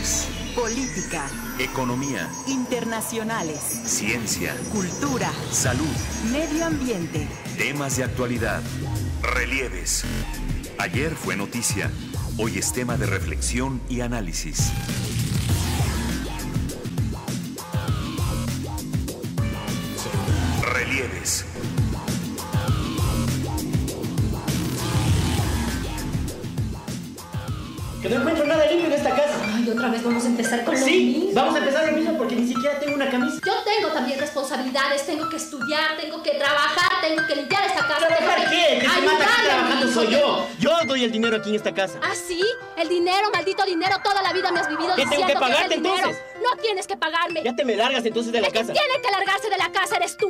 sociales, política, economía, internacionales, ciencia, cultura, salud, medio ambiente, temas de actualidad, relieves. Ayer fue noticia, hoy es tema de reflexión y análisis. Relieves. Que no encuentro nada limpio en esta casa. Ay, otra vez vamos a empezar con lo Sí, mismo. vamos a empezar lo mismo porque ni siquiera tengo una camisa. Yo tengo también responsabilidades, tengo que estudiar, tengo que trabajar, tengo que limpiar esta casa. ¿Trabajar qué? Que se mata aquí trabajando soy yo. Yo doy el dinero aquí en esta casa. ¿Ah, sí? El dinero, maldito dinero, toda la vida me has vivido ¿Qué diciendo tengo que pagarte es el dinero. entonces? No tienes que pagarme. Ya te me largas entonces de la casa. Tiene que largarse de la casa, eres tú.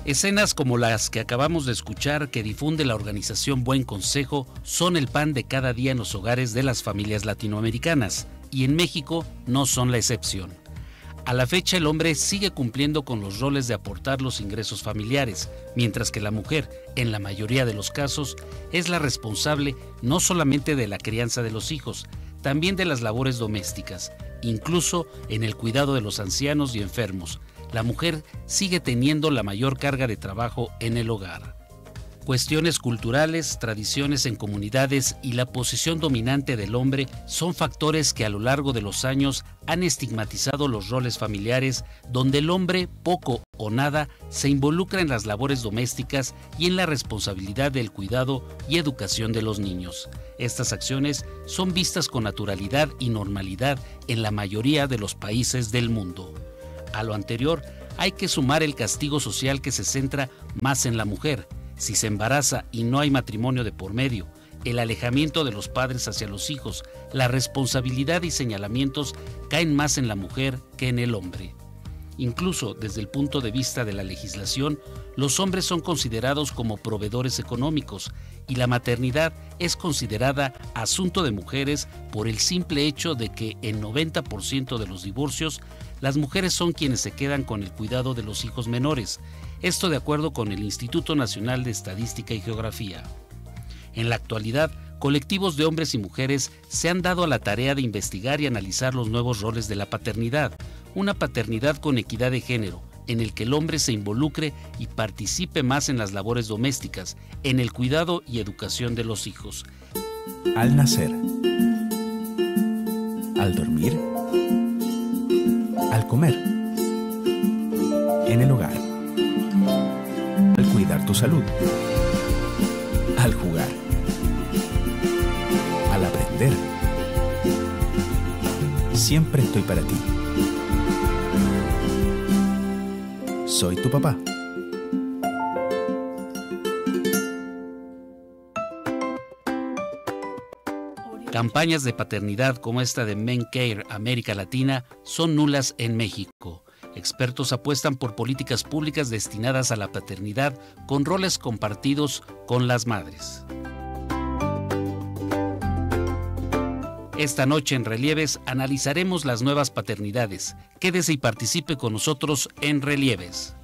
Escenas como las que acabamos de escuchar que difunde la organización Buen Consejo son el pan de cada día en los hogares de las familias latinoamericanas, y en México no son la excepción. A la fecha el hombre sigue cumpliendo con los roles de aportar los ingresos familiares, mientras que la mujer, en la mayoría de los casos, es la responsable no solamente de la crianza de los hijos, también de las labores domésticas, incluso en el cuidado de los ancianos y enfermos. La mujer sigue teniendo la mayor carga de trabajo en el hogar. Cuestiones culturales, tradiciones en comunidades y la posición dominante del hombre son factores que a lo largo de los años han estigmatizado los roles familiares, donde el hombre poco o nada se involucra en las labores domésticas y en la responsabilidad del cuidado y educación de los niños. Estas acciones son vistas con naturalidad y normalidad en la mayoría de los países del mundo. A lo anterior, hay que sumar el castigo social que se centra más en la mujer. Si se embaraza y no hay matrimonio de por medio, el alejamiento de los padres hacia los hijos, la responsabilidad y señalamientos caen más en la mujer que en el hombre. Incluso desde el punto de vista de la legislación, los hombres son considerados como proveedores económicos y la maternidad es considerada asunto de mujeres por el simple hecho de que en 90% de los divorcios, las mujeres son quienes se quedan con el cuidado de los hijos menores. Esto de acuerdo con el Instituto Nacional de Estadística y Geografía. En la actualidad, colectivos de hombres y mujeres se han dado a la tarea de investigar y analizar los nuevos roles de la paternidad, una paternidad con equidad de género, en el que el hombre se involucre y participe más en las labores domésticas, en el cuidado y educación de los hijos. Al nacer, al dormir, al comer, en el hogar, al cuidar tu salud, al jugar, al aprender. Siempre estoy para ti. Soy tu papá. Campañas de paternidad como esta de Men Care América Latina son nulas en México. Expertos apuestan por políticas públicas destinadas a la paternidad con roles compartidos con las madres. Esta noche en Relieves analizaremos las nuevas paternidades. Quédese y participe con nosotros en Relieves.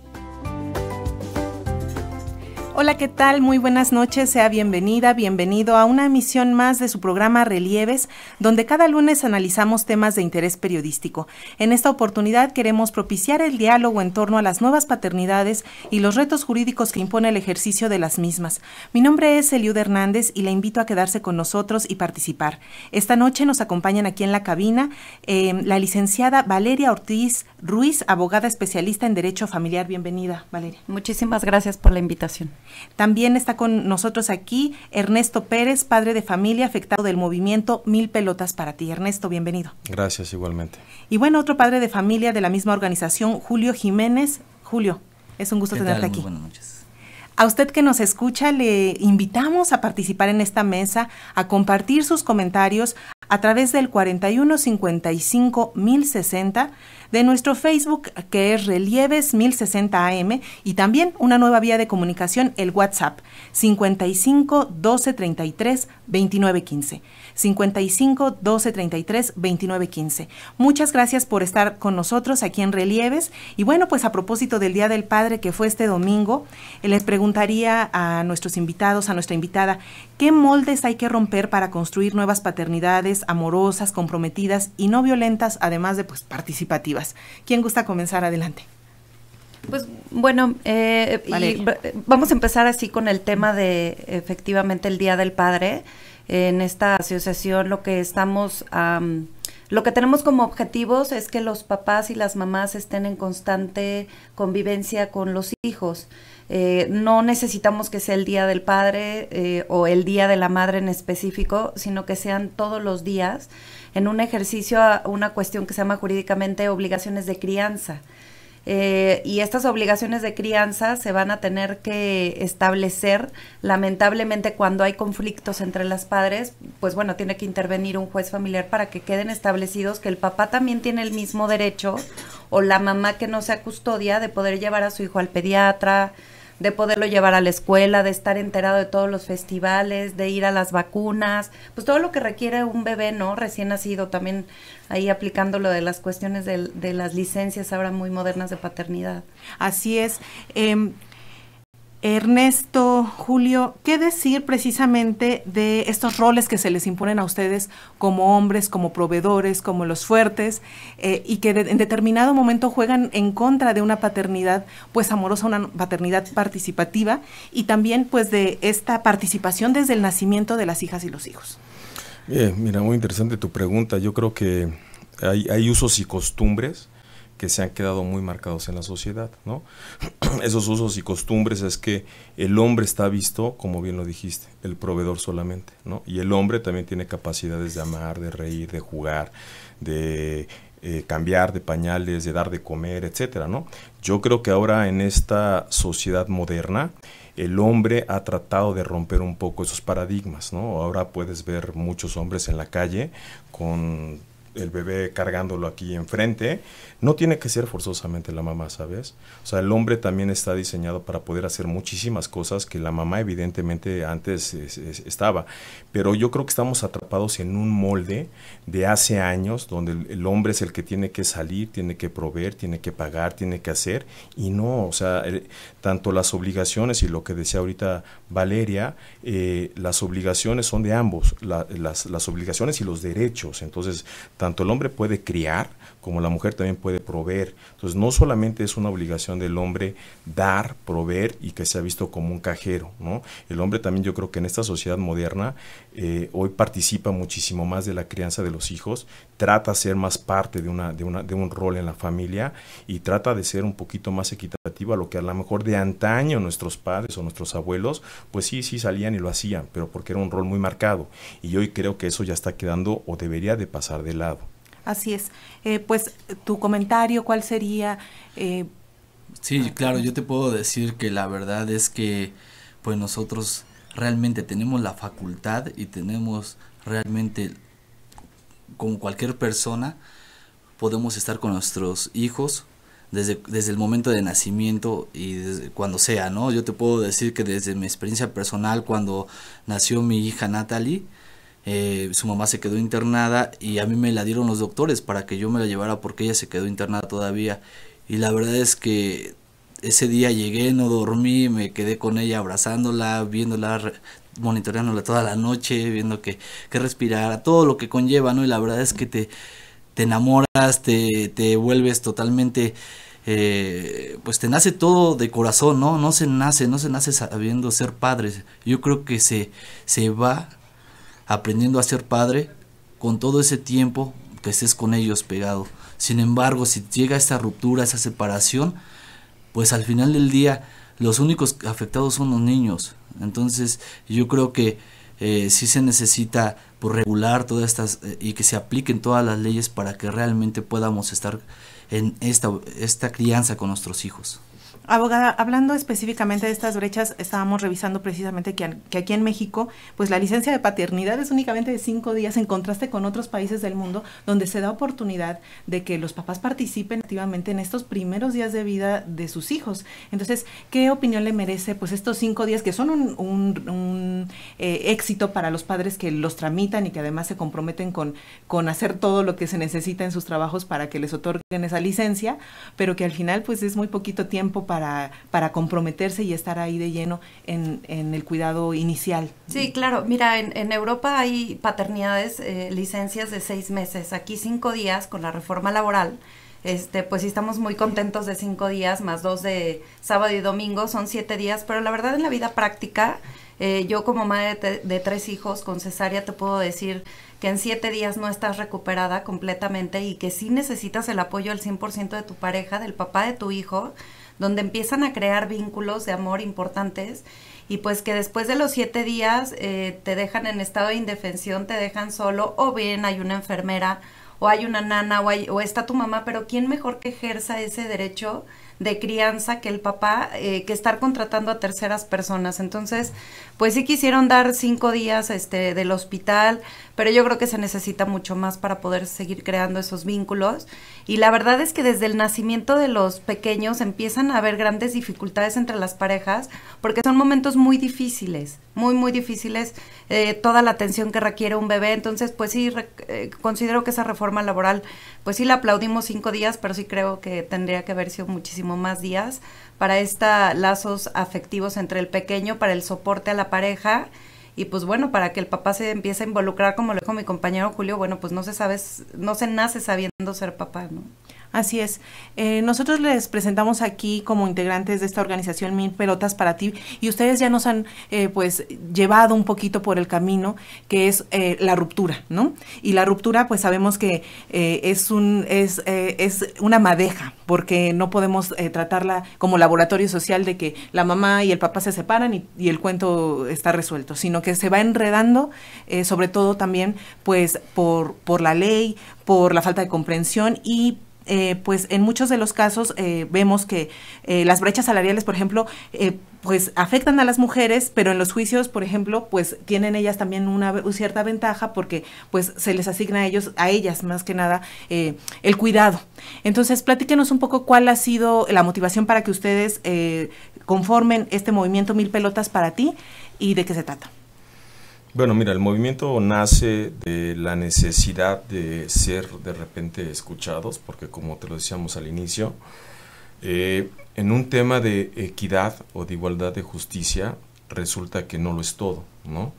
Hola, ¿qué tal? Muy buenas noches, sea bienvenida, bienvenido a una emisión más de su programa Relieves, donde cada lunes analizamos temas de interés periodístico. En esta oportunidad queremos propiciar el diálogo en torno a las nuevas paternidades y los retos jurídicos que impone el ejercicio de las mismas. Mi nombre es Eliud Hernández y la invito a quedarse con nosotros y participar. Esta noche nos acompañan aquí en la cabina la licenciada Valeria Ortiz Ruiz, abogada especialista en Derecho Familiar. Bienvenida, Valeria. Muchísimas gracias por la invitación. También está con nosotros aquí Ernesto Pérez, padre de familia afectado del movimiento Mil Pelotas para Ti. Ernesto, bienvenido. Gracias, igualmente. Y bueno, otro padre de familia de la misma organización, Julio Jiménez. Julio, es un gusto tenerte aquí. Muy buenas noches. A usted que nos escucha, le invitamos a participar en esta mesa, a compartir sus comentarios, a través del 4155-1060, de nuestro Facebook, que es Relieves 1060 AM, y también una nueva vía de comunicación, el WhatsApp, 55 12 33 29 15. 55 12 33 29 15. Muchas gracias por estar con nosotros aquí en Relieves. Y bueno, pues a propósito del Día del Padre, que fue este domingo, les preguntaría a nuestros invitados, a nuestra invitada, ¿qué moldes hay que romper para construir nuevas paternidades amorosas, comprometidas y no violentas, además de pues participativas? ¿Quién gusta comenzar? Adelante. Pues bueno, vamos a empezar así con el tema de efectivamente el Día del Padre. En esta asociación lo que tenemos como objetivos es que los papás y las mamás estén en constante convivencia con los hijos. No necesitamos que sea el Día del Padre o el Día de la Madre en específico, sino que sean todos los días en un ejercicio, una cuestión que se llama jurídicamente obligaciones de crianza. Y estas obligaciones de crianza se van a tener que establecer, lamentablemente cuando hay conflictos entre las padres, pues bueno, tiene que intervenir un juez familiar para que queden establecidos que el papá también tiene el mismo derecho, o la mamá que no sea custodia, de poder llevar a su hijo al pediatra, de poderlo llevar a la escuela, de estar enterado de todos los festivales, de ir a las vacunas, pues todo lo que requiere un bebé, ¿no? Recién nacido, también ahí aplicando lo de las cuestiones de las licencias ahora muy modernas de paternidad. Así es. Ernesto, Julio, ¿qué decir precisamente de estos roles que se les imponen a ustedes como hombres, como proveedores, como los fuertes, y que en determinado momento juegan en contra de una paternidad pues amorosa, una paternidad participativa, y también pues de esta participación desde el nacimiento de las hijas y los hijos? Mira, muy interesante tu pregunta. Yo creo que hay usos y costumbres que se han quedado muy marcados en la sociedad, ¿no? Esos usos y costumbres es que el hombre está visto, como bien lo dijiste, el proveedor solamente, ¿no? Y el hombre también tiene capacidades de amar, de reír, de jugar, de cambiar de pañales, de dar de comer, etcétera, ¿no? Yo creo que ahora en esta sociedad moderna, el hombre ha tratado de romper un poco esos paradigmas, ¿no? Ahora puedes ver muchos hombres en la calle con el bebé cargándolo aquí enfrente. No tiene que ser forzosamente la mamá, ¿sabes? O sea, el hombre también está diseñado para poder hacer muchísimas cosas que la mamá evidentemente antes estaba. Pero yo creo que estamos atrapados en un molde de hace años donde el hombre es el que tiene que salir, tiene que proveer, tiene que pagar, tiene que hacer, y no, o sea, tanto las obligaciones y lo que decía ahorita Valeria, las obligaciones son de ambos, las obligaciones y los derechos. Entonces, tanto el hombre puede criar como la mujer también puede proveer. Entonces, no solamente es una obligación del hombre dar, proveer y que sea visto como un cajero, ¿no? El hombre también, yo creo que en esta sociedad moderna hoy participa muchísimo más de la crianza de los hijos, trata de ser más parte de un rol en la familia y trata de ser un poquito más equitativo a lo que a lo mejor de antaño nuestros padres o nuestros abuelos, pues sí salían y lo hacían, pero porque era un rol muy marcado. Y hoy creo que eso ya está quedando o debería de pasar de lado. Así es. Pues tu comentario, ¿cuál sería? Sí, claro, yo te puedo decir que la verdad es que pues nosotros realmente tenemos la facultad y tenemos realmente, como cualquier persona, podemos estar con nuestros hijos desde el momento de nacimiento y desde cuando sea, ¿no? Yo te puedo decir que desde mi experiencia personal, cuando nació mi hija Natalie, su mamá se quedó internada y a mí me la dieron los doctores para que yo me la llevara porque ella se quedó internada todavía, y la verdad es que ese día llegué, no dormí, me quedé con ella abrazándola, viéndola, monitoreándola toda la noche, viendo que respirara, todo lo que conlleva, ¿no? Y la verdad es que te enamoras, te vuelves totalmente, pues te nace todo de corazón, ¿no? No se nace sabiendo ser padre. Yo creo que se va aprendiendo a ser padre con todo ese tiempo que estés con ellos pegado. Sin embargo, si llega esta ruptura, esa separación, pues al final del día los únicos afectados son los niños. Entonces yo creo que sí se necesita pues, regular todas estas y que se apliquen todas las leyes para que realmente podamos estar en esta crianza con nuestros hijos. Abogada, hablando específicamente de estas brechas, estábamos revisando precisamente que aquí en México, pues la licencia de paternidad es únicamente de 5 días, en contraste con otros países del mundo, donde se da oportunidad de que los papás participen activamente en estos primeros días de vida de sus hijos. Entonces, ¿qué opinión le merece pues estos 5 días que son un éxito para los padres que los tramitan y que además se comprometen con hacer todo lo que se necesita en sus trabajos para que les otorguen esa licencia, pero que al final pues es muy poquito tiempo para comprometerse y estar ahí de lleno en el cuidado inicial? Sí, claro. Mira, en Europa hay paternidades, licencias de 6 meses. Aquí 5 días con la reforma laboral. Pues sí estamos muy contentos de 5 días, más 2 de sábado y domingo, son 7 días, pero la verdad en la vida práctica, yo como madre de 3 hijos con cesárea te puedo decir que en 7 días no estás recuperada completamente y que sí necesitas el apoyo al 100% de tu pareja, del papá de tu hijo, donde empiezan a crear vínculos de amor importantes y pues que después de los 7 días te dejan en estado de indefensión, te dejan solo, o bien hay una enfermera o hay una nana o está tu mamá, pero ¿quién mejor que ejerza ese derecho de crianza que el papá, que estar contratando a terceras personas? Entonces, pues sí quisieron dar 5 días del hospital, pero yo creo que se necesita mucho más para poder seguir creando esos vínculos. Y la verdad es que desde el nacimiento de los pequeños empiezan a haber grandes dificultades entre las parejas, porque son momentos muy difíciles, muy difíciles, toda la atención que requiere un bebé. Entonces, pues sí, considero que esa reforma laboral, pues sí la aplaudimos 5 días, pero sí creo que tendría que haber sido muchísimo más días para lazos afectivos entre el pequeño, para el soporte a la pareja y pues bueno, para que el papá se empiece a involucrar, como lo dijo mi compañero Julio. Bueno, pues no se nace sabiendo ser papá, ¿no? Así es. Nosotros les presentamos aquí como integrantes de esta organización 1000 Pelotas para Ti, y ustedes ya nos han pues llevado un poquito por el camino que es la ruptura, ¿no? Y la ruptura pues sabemos que es una madeja, porque no podemos tratarla como laboratorio social de que la mamá y el papá se separan y el cuento está resuelto, sino que se va enredando, sobre todo también pues por la ley, por la falta de comprensión y pues en muchos de los casos vemos que las brechas salariales, por ejemplo, pues afectan a las mujeres, pero en los juicios, por ejemplo, pues tienen ellas también una cierta ventaja porque pues se les asigna a ellas más que nada el cuidado. Entonces, platíquenos un poco cuál ha sido la motivación para que ustedes conformen este movimiento 1000 Pelotas para Ti y de qué se trata. Bueno, mira, el movimiento nace de la necesidad de ser de repente escuchados, porque como te lo decíamos al inicio, en un tema de equidad o de igualdad de justicia, resulta que no lo es todo, ¿no?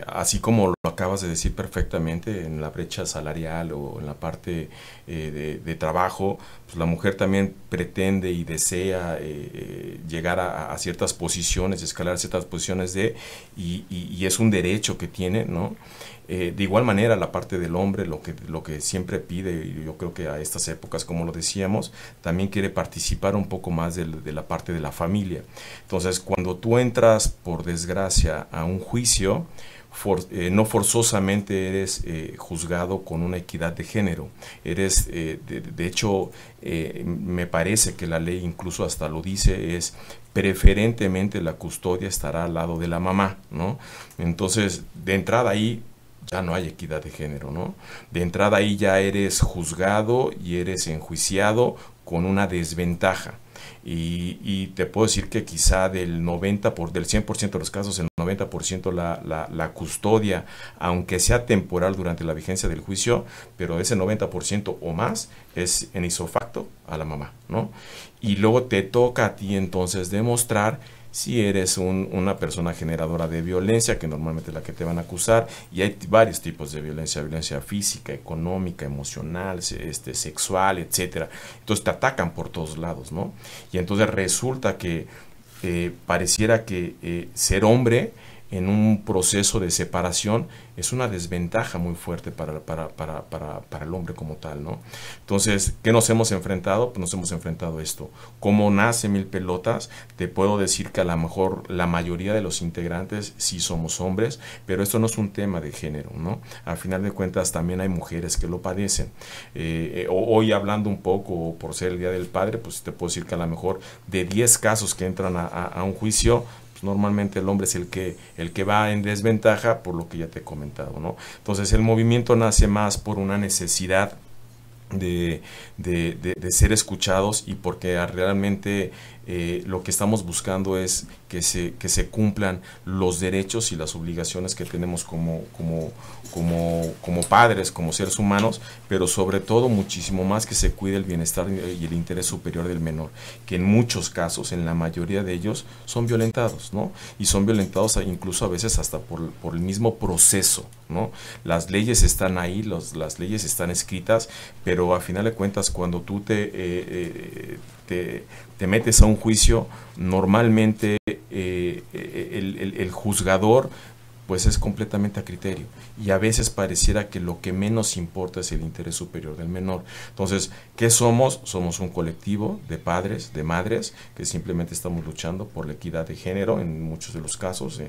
Así como lo acabas de decir perfectamente, en la brecha salarial o en la parte de trabajo, pues la mujer también pretende y desea llegar a ciertas posiciones, escalar ciertas posiciones y es un derecho que tiene, ¿no? De igual manera la parte del hombre, lo que siempre pide, y yo creo que a estas épocas, como lo decíamos, también quiere participar un poco más de la parte de la familia. Entonces, cuando tú entras, por desgracia, a un juicio, no forzosamente eres juzgado con una equidad de género. Eres, de hecho, me parece que la ley incluso hasta lo dice, es preferentemente la custodia estará al lado de la mamá, ¿no? Entonces, de entrada ahí ya no hay equidad de género, ¿no? De entrada ahí ya eres juzgado y eres enjuiciado con una desventaja. Y te puedo decir que quizá del 100% de los casos, el 90% la custodia, aunque sea temporal durante la vigencia del juicio, pero ese 90% o más es en ipso facto a la mamá, ¿no? Y luego te toca a ti entonces demostrar si eres una persona generadora de violencia, que normalmente es la que te van a acusar, y hay varios tipos de violencia física, económica, emocional, sexual, etcétera. Entonces te atacan por todos lados, ¿no? Y entonces resulta que pareciera que ser hombre en un proceso de separación, es una desventaja muy fuerte para el hombre como tal, ¿no? Entonces, ¿qué nos hemos enfrentado? Pues nos hemos enfrentado a esto. ¿Cómo nace Mil Pelotas? Te puedo decir que a lo mejor la mayoría de los integrantes sí somos hombres, pero esto no es un tema de género, ¿no? Al final de cuentas también hay mujeres que lo padecen. Hoy hablando un poco, por ser el Día del Padre, pues te puedo decir que a lo mejor de 10 casos que entran a un juicio, normalmente el hombre es el que va en desventaja, por lo que ya te he comentado, ¿no? Entonces el movimiento nace más por una necesidad de ser escuchados, y porque realmente lo que estamos buscando es que se cumplan los derechos y las obligaciones que tenemos como padres, como seres humanos, pero sobre todo muchísimo más que se cuide el bienestar y el interés superior del menor, que en muchos casos, en la mayoría de ellos, son violentados, ¿no? Y son violentados incluso a veces hasta por el mismo proceso, ¿no? Las leyes están ahí, las leyes están escritas, pero a final de cuentas cuando tú te metes a un juicio, normalmente el juzgador pues es completamente a criterio, y a veces pareciera que lo que menos importa es el interés superior del menor. Entonces, ¿qué somos? Somos un colectivo de padres, de madres, que simplemente estamos luchando por la equidad de género en muchos de los casos,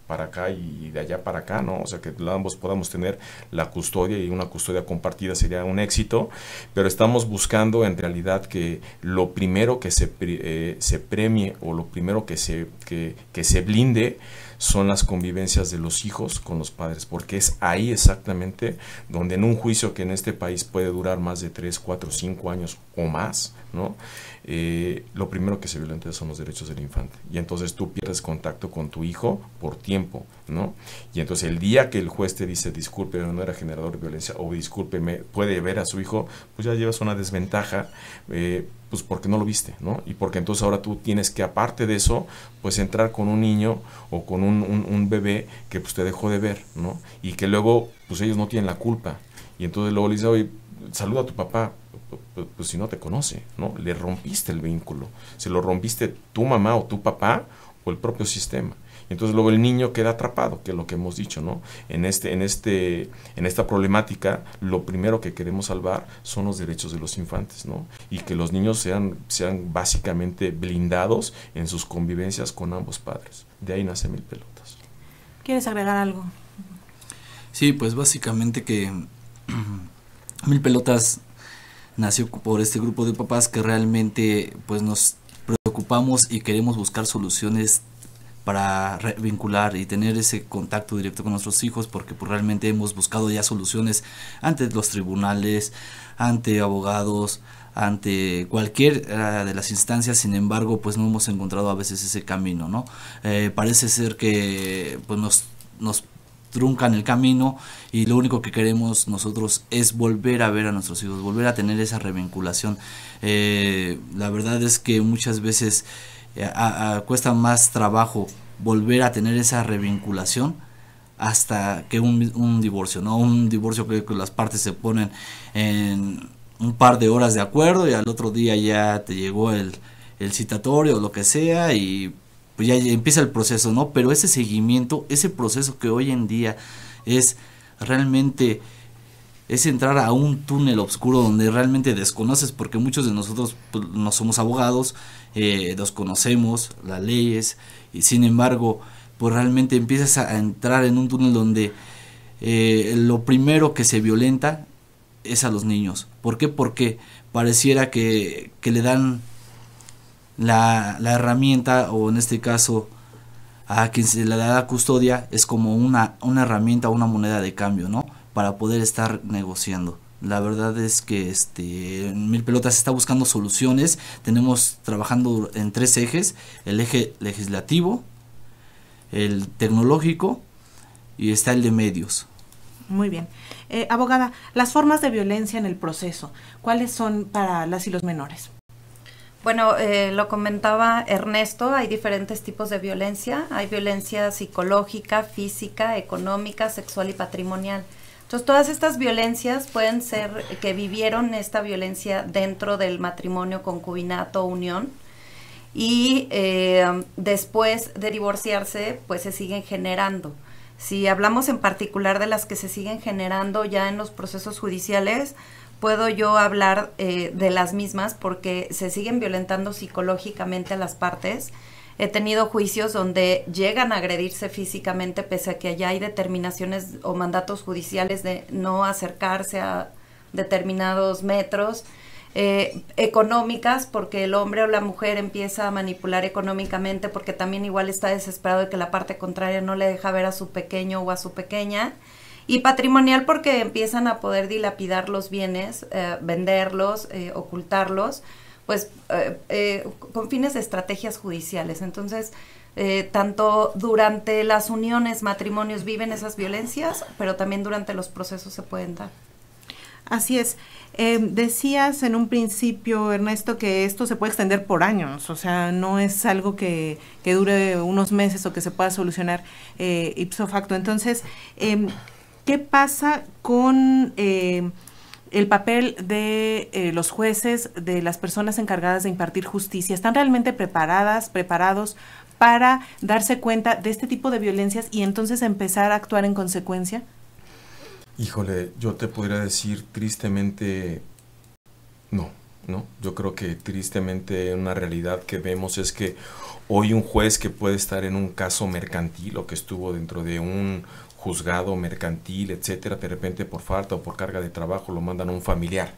para acá y de allá para acá, ¿no? O sea, que ambos podamos tener la custodia, y una custodia compartida sería un éxito, pero estamos buscando en realidad que lo primero que se premie, o lo primero que se blinde, son las convivencias de los hijos con los padres, porque es ahí exactamente donde en un juicio que en este país puede durar más de 3, 4, 5 años o más, ¿no? Lo primero que se violenta son los derechos del infante, y entonces tú pierdes contacto con tu hijo por tiempo, ¿no? Y entonces el día que el juez te dice disculpe, no era generador de violencia, o discúlpeme, puede ver a su hijo, pues ya llevas una desventaja, pues porque no lo viste, ¿no? Y porque entonces ahora tú tienes que, aparte de eso, pues entrar con un niño o con un bebé que pues te dejó de ver, ¿no? Y que luego pues ellos no tienen la culpa, y entonces luego le dice, oye, saluda a tu papá, pues si no te conoce, ¿no? Le rompiste el vínculo, se lo rompiste tu mamá o tu papá o el propio sistema. Entonces luego el niño queda atrapado, que es lo que hemos dicho, ¿no? En esta problemática, lo primero que queremos salvar son los derechos de los infantes, ¿no? Y que los niños sean básicamente blindados en sus convivencias con ambos padres. De ahí nace Mil Pelotas. ¿Quieres agregar algo? Sí, pues básicamente que Mil Pelotas nació por este grupo de papás que realmente pues nos preocupamos y queremos buscar soluciones para vincular y tener ese contacto directo con nuestros hijos, porque pues realmente hemos buscado ya soluciones ante los tribunales, ante abogados, ante cualquier de las instancias. Sin embargo, pues no hemos encontrado a veces ese camino, ¿no? Parece ser que pues nos truncan el camino, y lo único que queremos nosotros es volver a ver a nuestros hijos, volver a tener esa revinculación. La verdad es que muchas veces cuesta más trabajo volver a tener esa revinculación hasta que un divorcio, ¿no? Un divorcio que las partes se ponen en un par de horas de acuerdo, y al otro día ya te llegó el citatorio o lo que sea, y pues ya empieza el proceso, ¿no? Pero ese seguimiento, ese proceso que hoy en día es realmente, es entrar a un túnel oscuro donde realmente desconoces, porque muchos de nosotros pues, no somos abogados, desconocemos las leyes, y sin embargo pues realmente empiezas a entrar en un túnel donde lo primero que se violenta es a los niños. ¿Por qué? Porque pareciera que le dan la herramienta, o en este caso a quien se le da la custodia, es como una herramienta, una moneda de cambio, ¿no? Para poder estar negociando. La verdad es que Mil Pelotas está buscando soluciones. Tenemos trabajando en 3 ejes: el eje legislativo, el tecnológico y está el de medios. Muy bien. Abogada, las formas de violencia en el proceso, ¿cuáles son para las y los menores? Bueno, lo comentaba Ernesto, hay diferentes tipos de violencia. Hay violencia psicológica, física, económica, sexual y patrimonial. Entonces, todas estas violencias pueden ser que vivieron esta violencia dentro del matrimonio, concubinato, unión, y después de divorciarse, pues se siguen generando. Si hablamos en particular de las que se siguen generando ya en los procesos judiciales, puedo yo hablar de las mismas porque se siguen violentando psicológicamente a las partes. He tenido juicios donde llegan a agredirse físicamente pese a que allá hay determinaciones o mandatos judiciales de no acercarse a determinados metros. Económicas, porque el hombre o la mujer empieza a manipular económicamente porque también igual está desesperado de que la parte contraria no le deja ver a su pequeño o a su pequeña, y patrimonial porque empiezan a poder dilapidar los bienes, venderlos, ocultarlos, pues con fines de estrategias judiciales. Entonces, tanto durante las uniones, matrimonios viven esas violencias, pero también durante los procesos se pueden dar. Así es. Decías en un principio, Ernesto, que esto se puede extender por años, o sea, no es algo que dure unos meses o que se pueda solucionar ipso facto. Entonces, ¿qué pasa con el papel de los jueces, de las personas encargadas de impartir justicia? ¿Están realmente preparados para darse cuenta de este tipo de violencias y entonces empezar a actuar en consecuencia? Híjole, yo te podría decir tristemente no. Yo creo que tristemente una realidad que vemos es que hoy un juez que puede estar en un caso mercantil o que estuvo dentro de un juzgado mercantil, etcétera, de repente por falta o por carga de trabajo lo mandan a un familiar.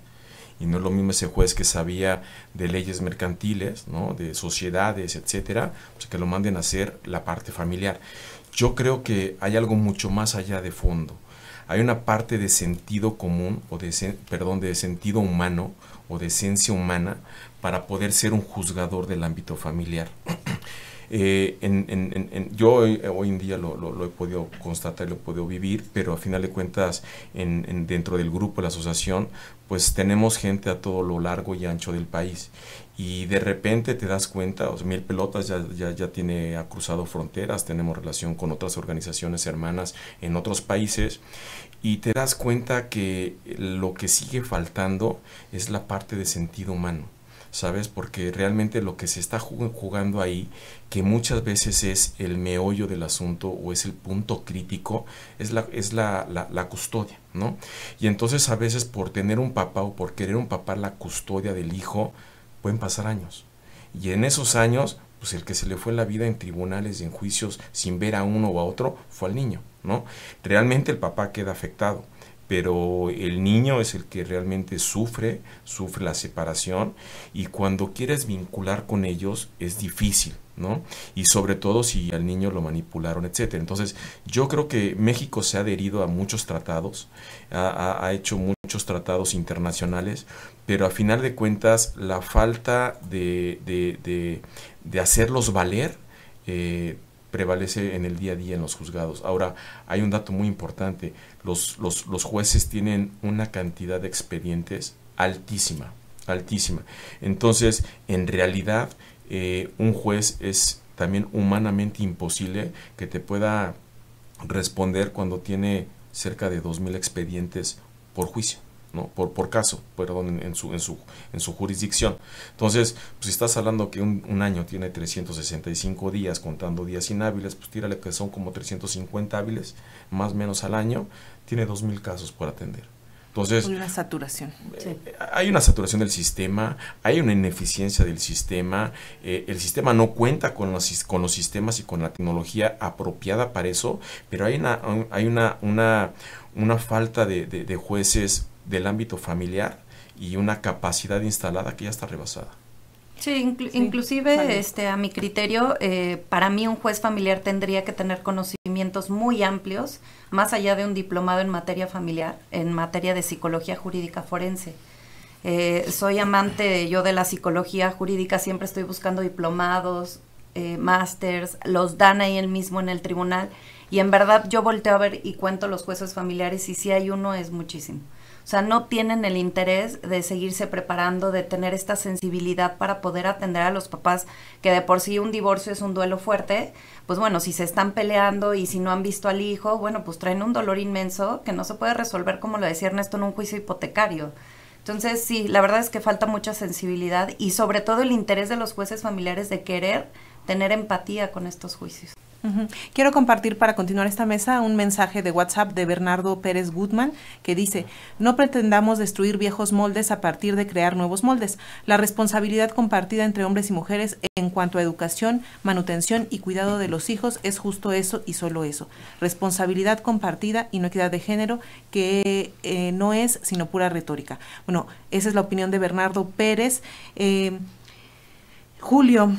Y no es lo mismo ese juez que sabía de leyes mercantiles, ¿no?, de sociedades, etcétera, pues que lo manden a hacer la parte familiar. Yo creo que hay algo mucho más allá de fondo. Hay una parte de sentido común, o de sentido humano, o de esencia humana, para poder ser un juzgador del ámbito familiar. Yo hoy en día lo he podido constatar, lo he podido vivir, pero a final de cuentas, dentro del grupo, la asociación, pues tenemos gente a todo lo largo y ancho del país. Y de repente te das cuenta, o sea, Miel Pelotas ha cruzado fronteras, tenemos relación con otras organizaciones hermanas en otros países, y te das cuenta que lo que sigue faltando es la parte de sentido humano, ¿sabes? Porque realmente lo que se está jugando ahí, que muchas veces es el meollo del asunto o es el punto crítico, es la custodia, ¿no? Y entonces a veces por tener un papá o por querer un papá la custodia del hijo, pueden pasar años. Y en esos años, pues el que se le fue la vida en tribunales y en juicios sin ver a uno o a otro fue al niño, ¿no? Realmente el papá queda afectado, pero el niño es el que realmente sufre la separación, y cuando quieres vincular con ellos es difícil, ¿no? Y sobre todo si al niño lo manipularon, etcétera. Entonces, yo creo que México se ha adherido a muchos tratados, ha hecho muchos tratados internacionales, pero a final de cuentas la falta de hacerlos valer prevalece en el día a día en los juzgados. Ahora, hay un dato muy importante: los jueces tienen una cantidad de expedientes altísima. Entonces, en realidad, un juez es también humanamente imposible que te pueda responder cuando tiene cerca de 2,000 expedientes por juicio, ¿no? Por caso, perdón, en su jurisdicción. Entonces, pues si estás hablando que un año tiene 365 días, contando días inhábiles, pues tírale que son como 350 hábiles, más o menos al año, tiene 2,000 casos por atender. Entonces, una saturación. Sí. Hay una saturación del sistema, hay una ineficiencia del sistema, el sistema no cuenta con los sistemas y con la tecnología apropiada para eso, pero hay una falta de jueces del ámbito familiar y una capacidad instalada que ya está rebasada. Sí, inclusive vale. A mi criterio, para mí un juez familiar tendría que tener conocimientos muy amplios, más allá de un diplomado en materia familiar, en materia de psicología jurídica forense. Soy amante yo de la psicología jurídica, siempre estoy buscando diplomados, másters, los dan ahí el mismo en el tribunal, y en verdad yo volteo a ver y cuento los jueces familiares, y si hay uno es muchísimo. O sea, no tienen el interés de seguirse preparando, de tener esta sensibilidad para poder atender a los papás, que de por sí un divorcio es un duelo fuerte. Pues bueno, si se están peleando y si no han visto al hijo, bueno, pues traen un dolor inmenso que no se puede resolver, como lo decía Ernesto, en un juicio hipotecario. Entonces, sí, la verdad es que falta mucha sensibilidad y sobre todo el interés de los jueces familiares de querer tener empatía con estos juicios. Quiero compartir para continuar esta mesa un mensaje de WhatsApp de Bernardo Pérez Goodman que dice: no pretendamos destruir viejos moldes a partir de crear nuevos moldes. La responsabilidad compartida entre hombres y mujeres en cuanto a educación, manutención y cuidado de los hijos es justo eso y solo eso. Responsabilidad compartida y no equidad de género, que no es sino pura retórica. Bueno, esa es la opinión de Bernardo Pérez. Julio,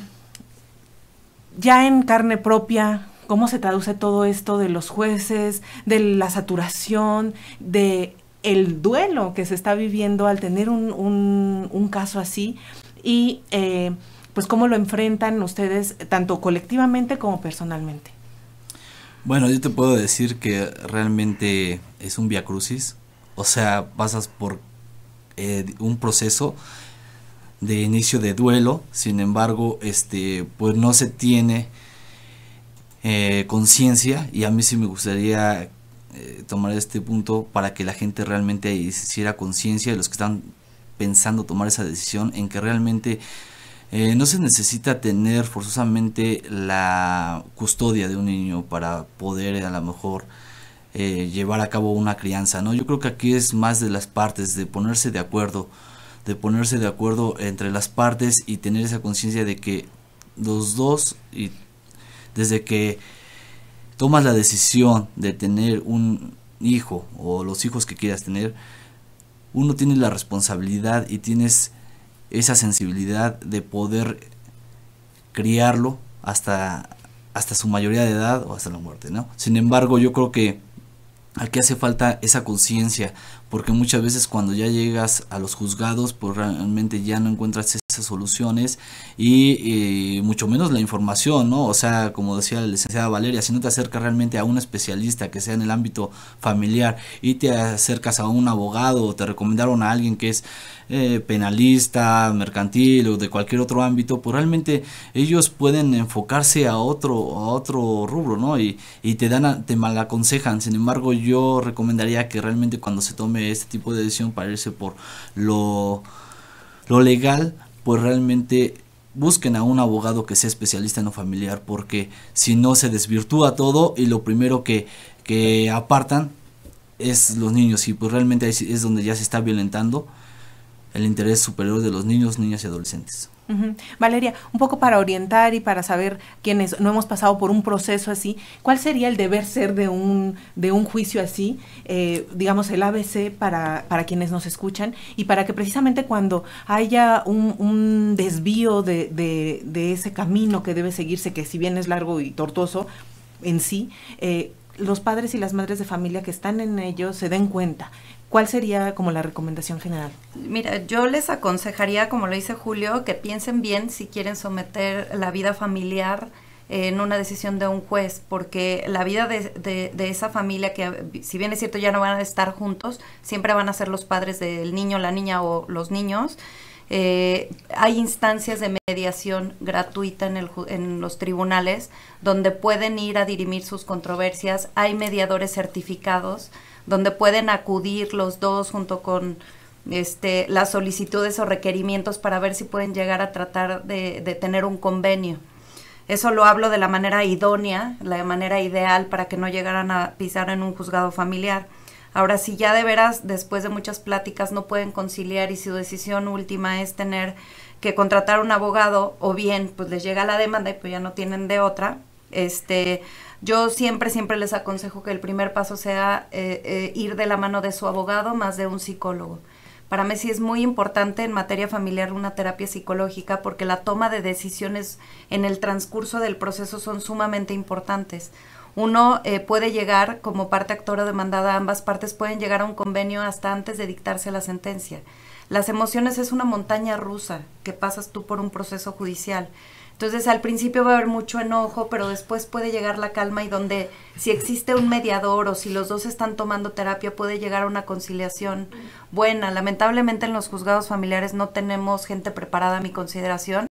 ya en carne propia, ¿cómo se traduce todo esto de los jueces, de la saturación, de el duelo que se está viviendo al tener un caso así? Y pues cómo lo enfrentan ustedes tanto colectivamente como personalmente. Bueno, yo te puedo decir que realmente es un viacrucis, o sea, pasas por un proceso de inicio de duelo, sin embargo, pues no se tiene conciencia, y a mí sí me gustaría tomar este punto para que la gente realmente hiciera conciencia de los que están pensando tomar esa decisión, en que realmente no se necesita tener forzosamente la custodia de un niño para poder a lo mejor llevar a cabo una crianza, ¿no? Yo creo que aquí es más de las partes, de ponerse de acuerdo entre las partes y tener esa conciencia de que los dos, y desde que tomas la decisión de tener un hijo o los hijos que quieras tener, uno tiene la responsabilidad y tienes esa sensibilidad de poder criarlo hasta su mayoría de edad o hasta la muerte, ¿no? Sin embargo, yo creo que aquí hace falta esa conciencia, porque muchas veces cuando ya llegas a los juzgados, pues realmente ya no encuentras esas soluciones y mucho menos la información, ¿no? O sea, como decía la licenciada Valeria, si no te acercas realmente a un especialista que sea en el ámbito familiar y te acercas a un abogado o te recomendaron a alguien que es penalista, mercantil o de cualquier otro ámbito, pues realmente ellos pueden enfocarse a otro rubro, ¿no? Y te malaconsejan. Sin embargo, yo recomendaría que realmente cuando se tome este tipo de decisión para irse por lo legal, pues realmente busquen a un abogado que sea especialista en lo familiar, porque si no se desvirtúa todo y lo primero que apartan es los niños, y pues realmente es donde ya se está violentando el interés superior de los niños, niñas y adolescentes. Valeria, un poco para orientar y para saber quienes no hemos pasado por un proceso así, ¿cuál sería el deber ser de un juicio así, digamos el ABC para quienes nos escuchan, y para que precisamente cuando haya un desvío de ese camino que debe seguirse, que si bien es largo y tortuoso en sí, los padres y las madres de familia que están en ello se den cuenta? ¿Cuál sería como la recomendación general? Mira, yo les aconsejaría, como lo dice Julio, que piensen bien si quieren someter la vida familiar en una decisión de un juez, porque la vida de esa familia, que si bien es cierto ya no van a estar juntos, siempre van a ser los padres del niño, la niña o los niños. Hay instancias de mediación gratuita en los tribunales donde pueden ir a dirimir sus controversias. Hay mediadores certificados donde pueden acudir los dos junto con las solicitudes o requerimientos para ver si pueden llegar a tratar de tener un convenio. Eso lo hablo de la manera idónea, la manera ideal para que no llegaran a pisar en un juzgado familiar. Ahora, si ya de veras, después de muchas pláticas, no pueden conciliar y su decisión última es tener que contratar un abogado, o bien pues les llega la demanda y pues ya no tienen de otra, yo siempre les aconsejo que el primer paso sea ir de la mano de su abogado más de un psicólogo. Para mí sí es muy importante en materia familiar una terapia psicológica, porque la toma de decisiones en el transcurso del proceso son sumamente importantes. Uno puede llegar, como parte actora o demandada, ambas partes pueden llegar a un convenio hasta antes de dictarse la sentencia. Las emociones es una montaña rusa que pasas tú por un proceso judicial. Entonces al principio va a haber mucho enojo, pero después puede llegar la calma, y donde si existe un mediador o si los dos están tomando terapia puede llegar a una conciliación buena. Lamentablemente en los juzgados familiares no tenemos gente preparada, a mi consideración,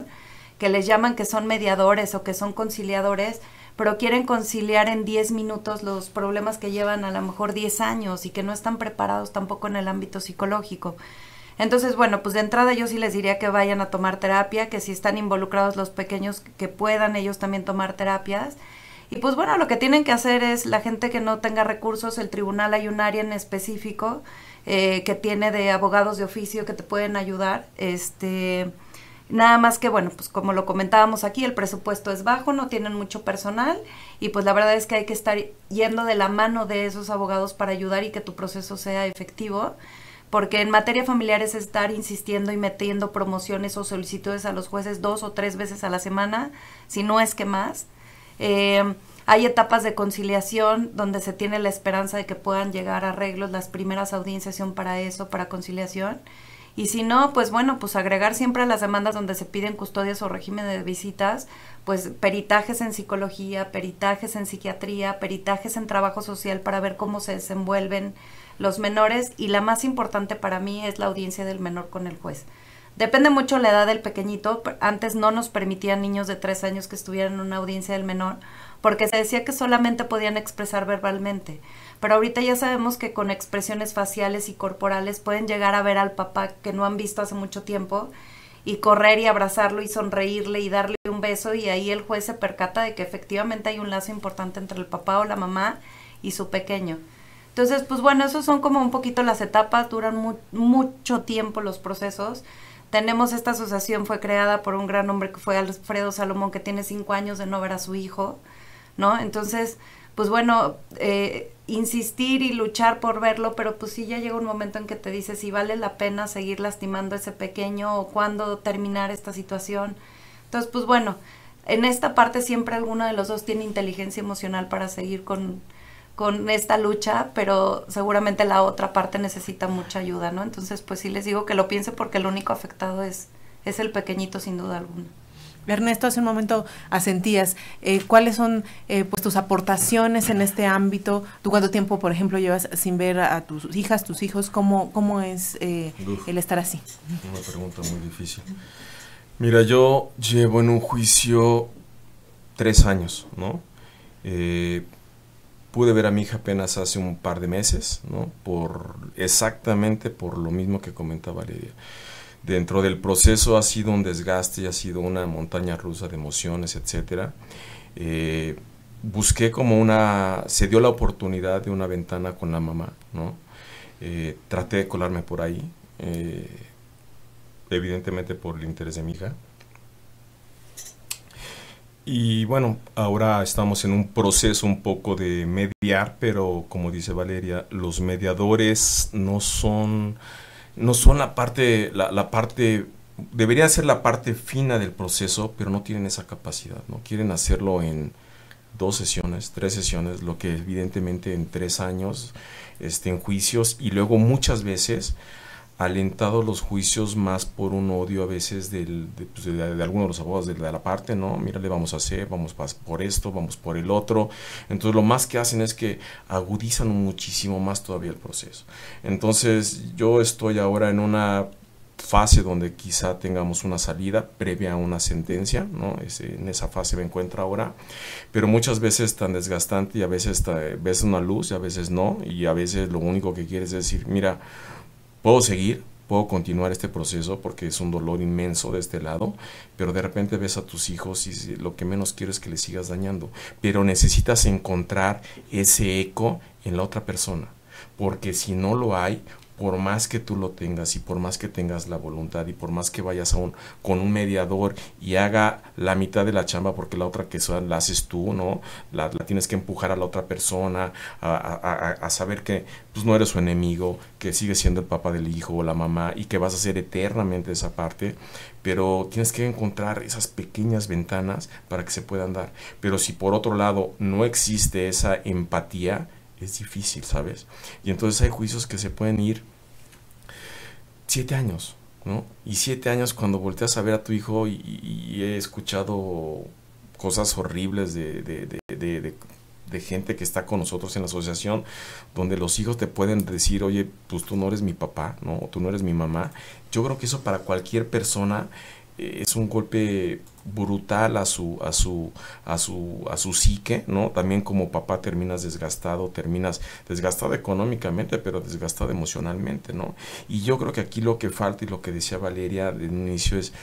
que les llaman que son mediadores o que son conciliadores, pero quieren conciliar en 10 minutos los problemas que llevan a lo mejor 10 años y que no están preparados tampoco en el ámbito psicológico. Entonces, bueno, pues de entrada yo sí les diría que vayan a tomar terapia, que si están involucrados los pequeños, que puedan ellos también tomar terapias. Y pues bueno, lo que tienen que hacer es la gente que no tenga recursos, el tribunal hay un área en específico que tiene de abogados de oficio que te pueden ayudar. Nada más que, bueno, pues como lo comentábamos aquí, el presupuesto es bajo, no tienen mucho personal y pues la verdad es que hay que estar yendo de la mano de esos abogados para ayudar y que tu proceso sea efectivo. Porque en materia familiar es estar insistiendo y metiendo promociones o solicitudes a los jueces 2 o 3 veces a la semana, si no es que más. Hay etapas de conciliación donde se tiene la esperanza de que puedan llegar a arreglos, las primeras audiencias son para eso, para conciliación. Y si no, pues bueno, pues agregar siempre a las demandas donde se piden custodias o régimen de visitas, pues peritajes en psicología, peritajes en psiquiatría, peritajes en trabajo social para ver cómo se desenvuelven los menores, y la más importante para mí es la audiencia del menor con el juez. Depende mucho la edad del pequeñito. Antes no nos permitían niños de 3 años que estuvieran en una audiencia del menor porque se decía que solamente podían expresar verbalmente, pero ahorita ya sabemos que con expresiones faciales y corporales pueden llegar a ver al papá que no han visto hace mucho tiempo y correr y abrazarlo y sonreírle y darle un beso, y ahí el juez se percata de que efectivamente hay un lazo importante entre el papá o la mamá y su pequeño. Entonces, pues bueno, esos son como un poquito las etapas, duran mucho tiempo los procesos. Tenemos esta asociación, fue creada por un gran hombre que fue Alfredo Salomón, que tiene 5 años de no ver a su hijo, ¿no? Entonces, pues bueno, insistir y luchar por verlo, pero pues sí ya llega un momento en que te dices si vale la pena seguir lastimando a ese pequeño o cuándo terminar esta situación. Entonces, pues bueno, en esta parte siempre alguno de los dos tiene inteligencia emocional para seguir con esta lucha, pero seguramente la otra parte necesita mucha ayuda, ¿no? Entonces, pues sí les digo que lo piense porque el único afectado es el pequeñito, sin duda alguna. Ernesto, hace un momento asentías, ¿cuáles son pues tus aportaciones en este ámbito? ¿Tú cuánto tiempo, por ejemplo, llevas sin ver a tus hijas, tus hijos? ¿Cómo es el estar así? Una pregunta muy difícil. Mira, yo llevo en un juicio 3 años, ¿no? Pude ver a mi hija apenas hace un par de meses, ¿no? Exactamente por lo mismo que comentaba Lidia. Dentro del proceso ha sido un desgaste, ha sido una montaña rusa de emociones, etcétera. Busqué se dio la oportunidad de una ventana con la mamá, ¿no? Traté de colarme por ahí, evidentemente por el interés de mi hija. Y bueno, ahora estamos en un proceso un poco de mediar, pero como dice Valeria, los mediadores no son la parte, debería ser la parte fina del proceso, pero no tienen esa capacidad, ¿no? Quieren hacerlo en 2 sesiones, 3 sesiones, lo que evidentemente en 3 años en juicios, y luego muchas veces alentado los juicios más por un odio a veces de algunos de los abogados de la parte, ¿no? Mira, le vamos a hacer, vamos por esto, vamos por el otro. Entonces lo más que hacen es que agudizan muchísimo más todavía el proceso. Entonces yo estoy ahora en una fase donde quizá tengamos una salida previa a una sentencia, ¿no? En esa fase me encuentro ahora, pero muchas veces tan desgastante y a veces ves una luz y a veces no, y a veces lo único que quieres es decir, mira, puedo seguir, puedo continuar este proceso porque es un dolor inmenso de este lado, pero de repente ves a tus hijos y lo que menos quiero es que les sigas dañando, pero necesitas encontrar ese eco en la otra persona, porque si no lo hay, por más que tú lo tengas y por más que tengas la voluntad y por más que vayas con un mediador y haga la mitad de la chamba, porque la otra que la haces tú, ¿no? La tienes que empujar a la otra persona a saber que pues, no eres su enemigo, que sigues siendo el papá del hijo o la mamá y que vas a hacer eternamente esa parte, pero tienes que encontrar esas pequeñas ventanas para que se puedan dar. Pero si por otro lado no existe esa empatía, es difícil, ¿sabes? Y entonces hay juicios que se pueden ir 7 años, ¿no? Y 7 años cuando volteas a ver a tu hijo y he escuchado cosas horribles de gente que está con nosotros en la asociación, donde los hijos te pueden decir, oye, pues tú no eres mi papá, ¿no? O tú no eres mi mamá. Yo creo que eso para cualquier persona es un golpe brutal a su psique, ¿no? También como papá terminas desgastado económicamente, pero desgastado emocionalmente, ¿no? Y yo creo que aquí lo que falta, y lo que decía Valeria de inicio, es,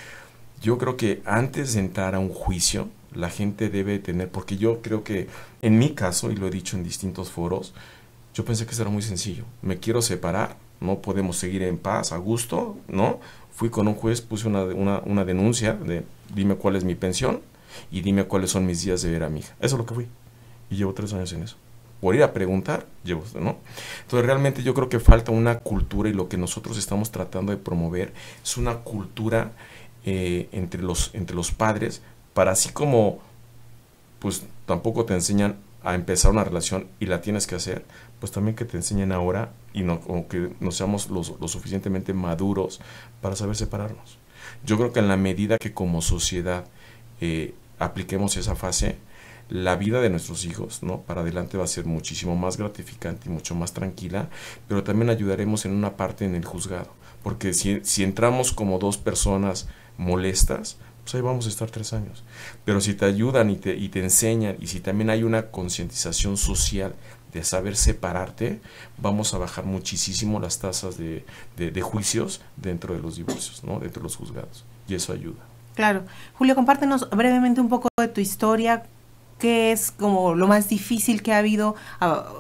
yo creo que antes de entrar a un juicio, la gente debe tener, porque yo creo que en mi caso, y lo he dicho en distintos foros, yo pensé que eso era muy sencillo. Me quiero separar, no podemos seguir en paz, a gusto, ¿no? Fui con un juez, puse una denuncia de dime cuál es mi pensión y dime cuáles son mis días de ver a mi hija. Eso es lo que fui. Y llevo 3 años en eso. Por ir a preguntar, ¿no? Entonces realmente yo creo que falta una cultura, y lo que nosotros estamos tratando de promover es una cultura entre los padres, para así como pues tampoco te enseñan a empezar una relación y la tienes que hacer, pues también que te enseñen ahora, y no, o que no seamos lo suficientemente maduros para saber separarnos. Yo creo que en la medida que como sociedad apliquemos esa fase, la vida de nuestros hijos, ¿no?, para adelante va a ser muchísimo más gratificante y mucho más tranquila, pero también ayudaremos en una parte en el juzgado, porque si entramos como 2 personas molestas, pues ahí vamos a estar 3 años. Pero si te ayudan y te enseñan, y si también hay una concientización social de saber separarte, vamos a bajar muchísimo las tasas de juicios dentro de los divorcios, ¿no?, dentro de los juzgados, y eso ayuda. Claro. Julio, compártenos brevemente un poco de tu historia. ¿Qué es como lo más difícil que ha habido?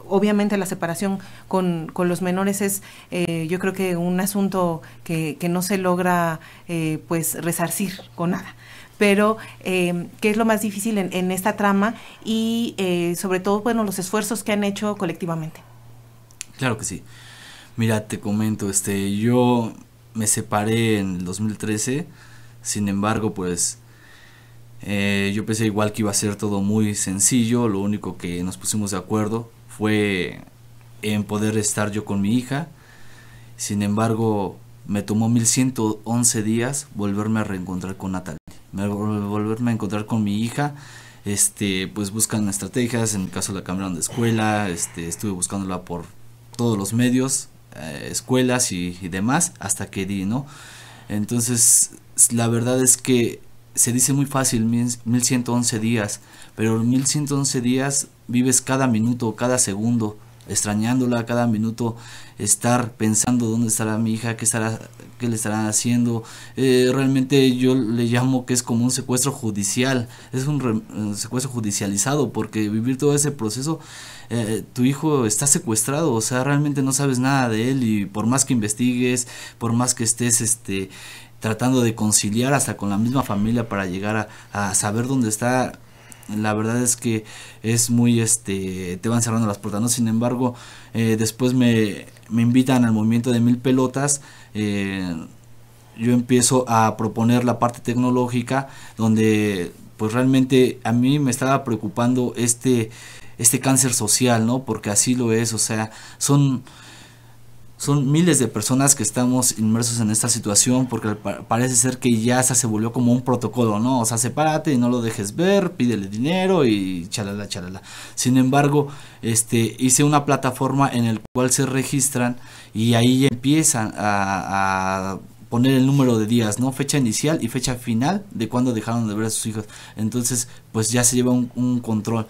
Obviamente la separación con los menores es, yo creo que un asunto que no se logra pues resarcir con nada. Pero, ¿qué es lo más difícil en esta trama? Y sobre todo, bueno, los esfuerzos que han hecho colectivamente. Claro que sí. Mira, te comento, yo me separé en el 2013, sin embargo, pues yo pensé igual que iba a ser todo muy sencillo. Lo único que nos pusimos de acuerdo fue en poder estar yo con mi hija. Sin embargo, me tomó 1111 días volverme a reencontrar con Natalie, volverme a encontrar con mi hija. Pues buscan estrategias. En mi caso la cambiaron de escuela, estuve buscándola por todos los medios, escuelas y demás, hasta que di, ¿no? Entonces la verdad es que se dice muy fácil 1111 días, pero 1111 días vives cada minuto, cada segundo, extrañándola, cada minuto estar pensando dónde estará mi hija, qué le estarán haciendo. Realmente yo le llamo que es como un secuestro judicial, es un secuestro judicializado, porque vivir todo ese proceso, tu hijo está secuestrado, o sea, realmente no sabes nada de él, y por más que investigues, por más que estés tratando de conciliar hasta con la misma familia para llegar a saber dónde está, la verdad es que es muy te van cerrando las puertas, ¿no? Sin embargo, después me invitan al movimiento de 1000 pelotas. Yo empiezo a proponer la parte tecnológica, donde pues realmente a mí me estaba preocupando este cáncer social, ¿no? Porque así lo es, o sea, son miles de personas que estamos inmersos en esta situación, porque parece ser que ya se volvió como un protocolo, ¿no? O sea, sepárate y no lo dejes ver, pídele dinero y chalala. Sin embargo, hice una plataforma en el cual se registran, y ahí ya empiezan a poner el número de días, ¿no? Fecha inicial y fecha final de cuando dejaron de ver a sus hijos. Entonces, pues ya se lleva un control.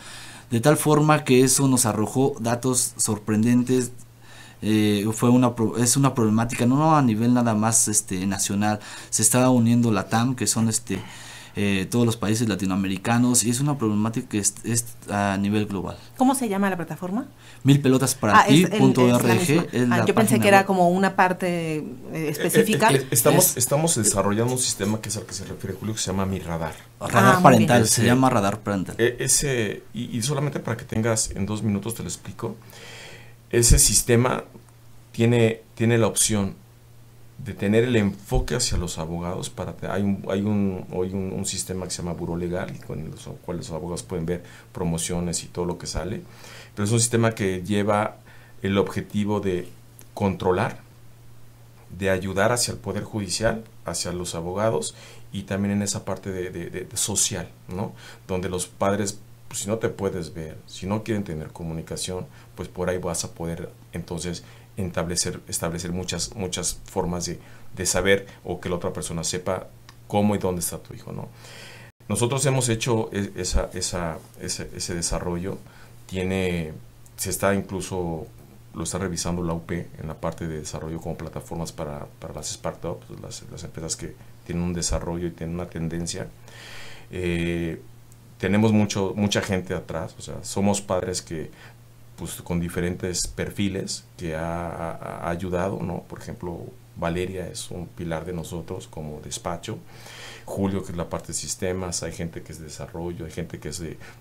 De tal forma que eso nos arrojó datos sorprendentes. Es una problemática no a nivel nada más nacional. Se está uniendo la TAM, que son todos los países latinoamericanos, y es una problemática que es a nivel global. ¿Cómo se llama la plataforma? 1000pelotasparati.org. Yo pensé que era como una parte específica. Estamos desarrollando un sistema que es al que se refiere Julio, que se llama Mi Radar. Radar parental, se llama Radar parental. Y solamente para que tengas en 2 minutos te lo explico. Ese sistema tiene la opción de tener el enfoque hacia los abogados. Hay un sistema que se llama Buró Legal, con los cuales los abogados pueden ver promociones y todo lo que sale, pero es un sistema que lleva el objetivo de controlar, de ayudar hacia el Poder Judicial, hacia los abogados, y también en esa parte de social, ¿no? Donde los padres, pues, si no te puedes ver, si no quieren tener comunicación, pues por ahí vas a poder entonces establecer muchas formas de saber, o que la otra persona sepa cómo y dónde está tu hijo, ¿no? Nosotros hemos hecho ese desarrollo, se está incluso, lo está revisando la UP en la parte de desarrollo como plataformas para las startups, las empresas que tienen un desarrollo y tienen una tendencia. Tenemos mucha gente atrás, o sea, somos padres que pues con diferentes perfiles que ha ayudado, ¿no? Por ejemplo, Valeria es un pilar de nosotros como despacho, Julio, que es la parte de sistemas, hay gente que es de desarrollo, hay gente que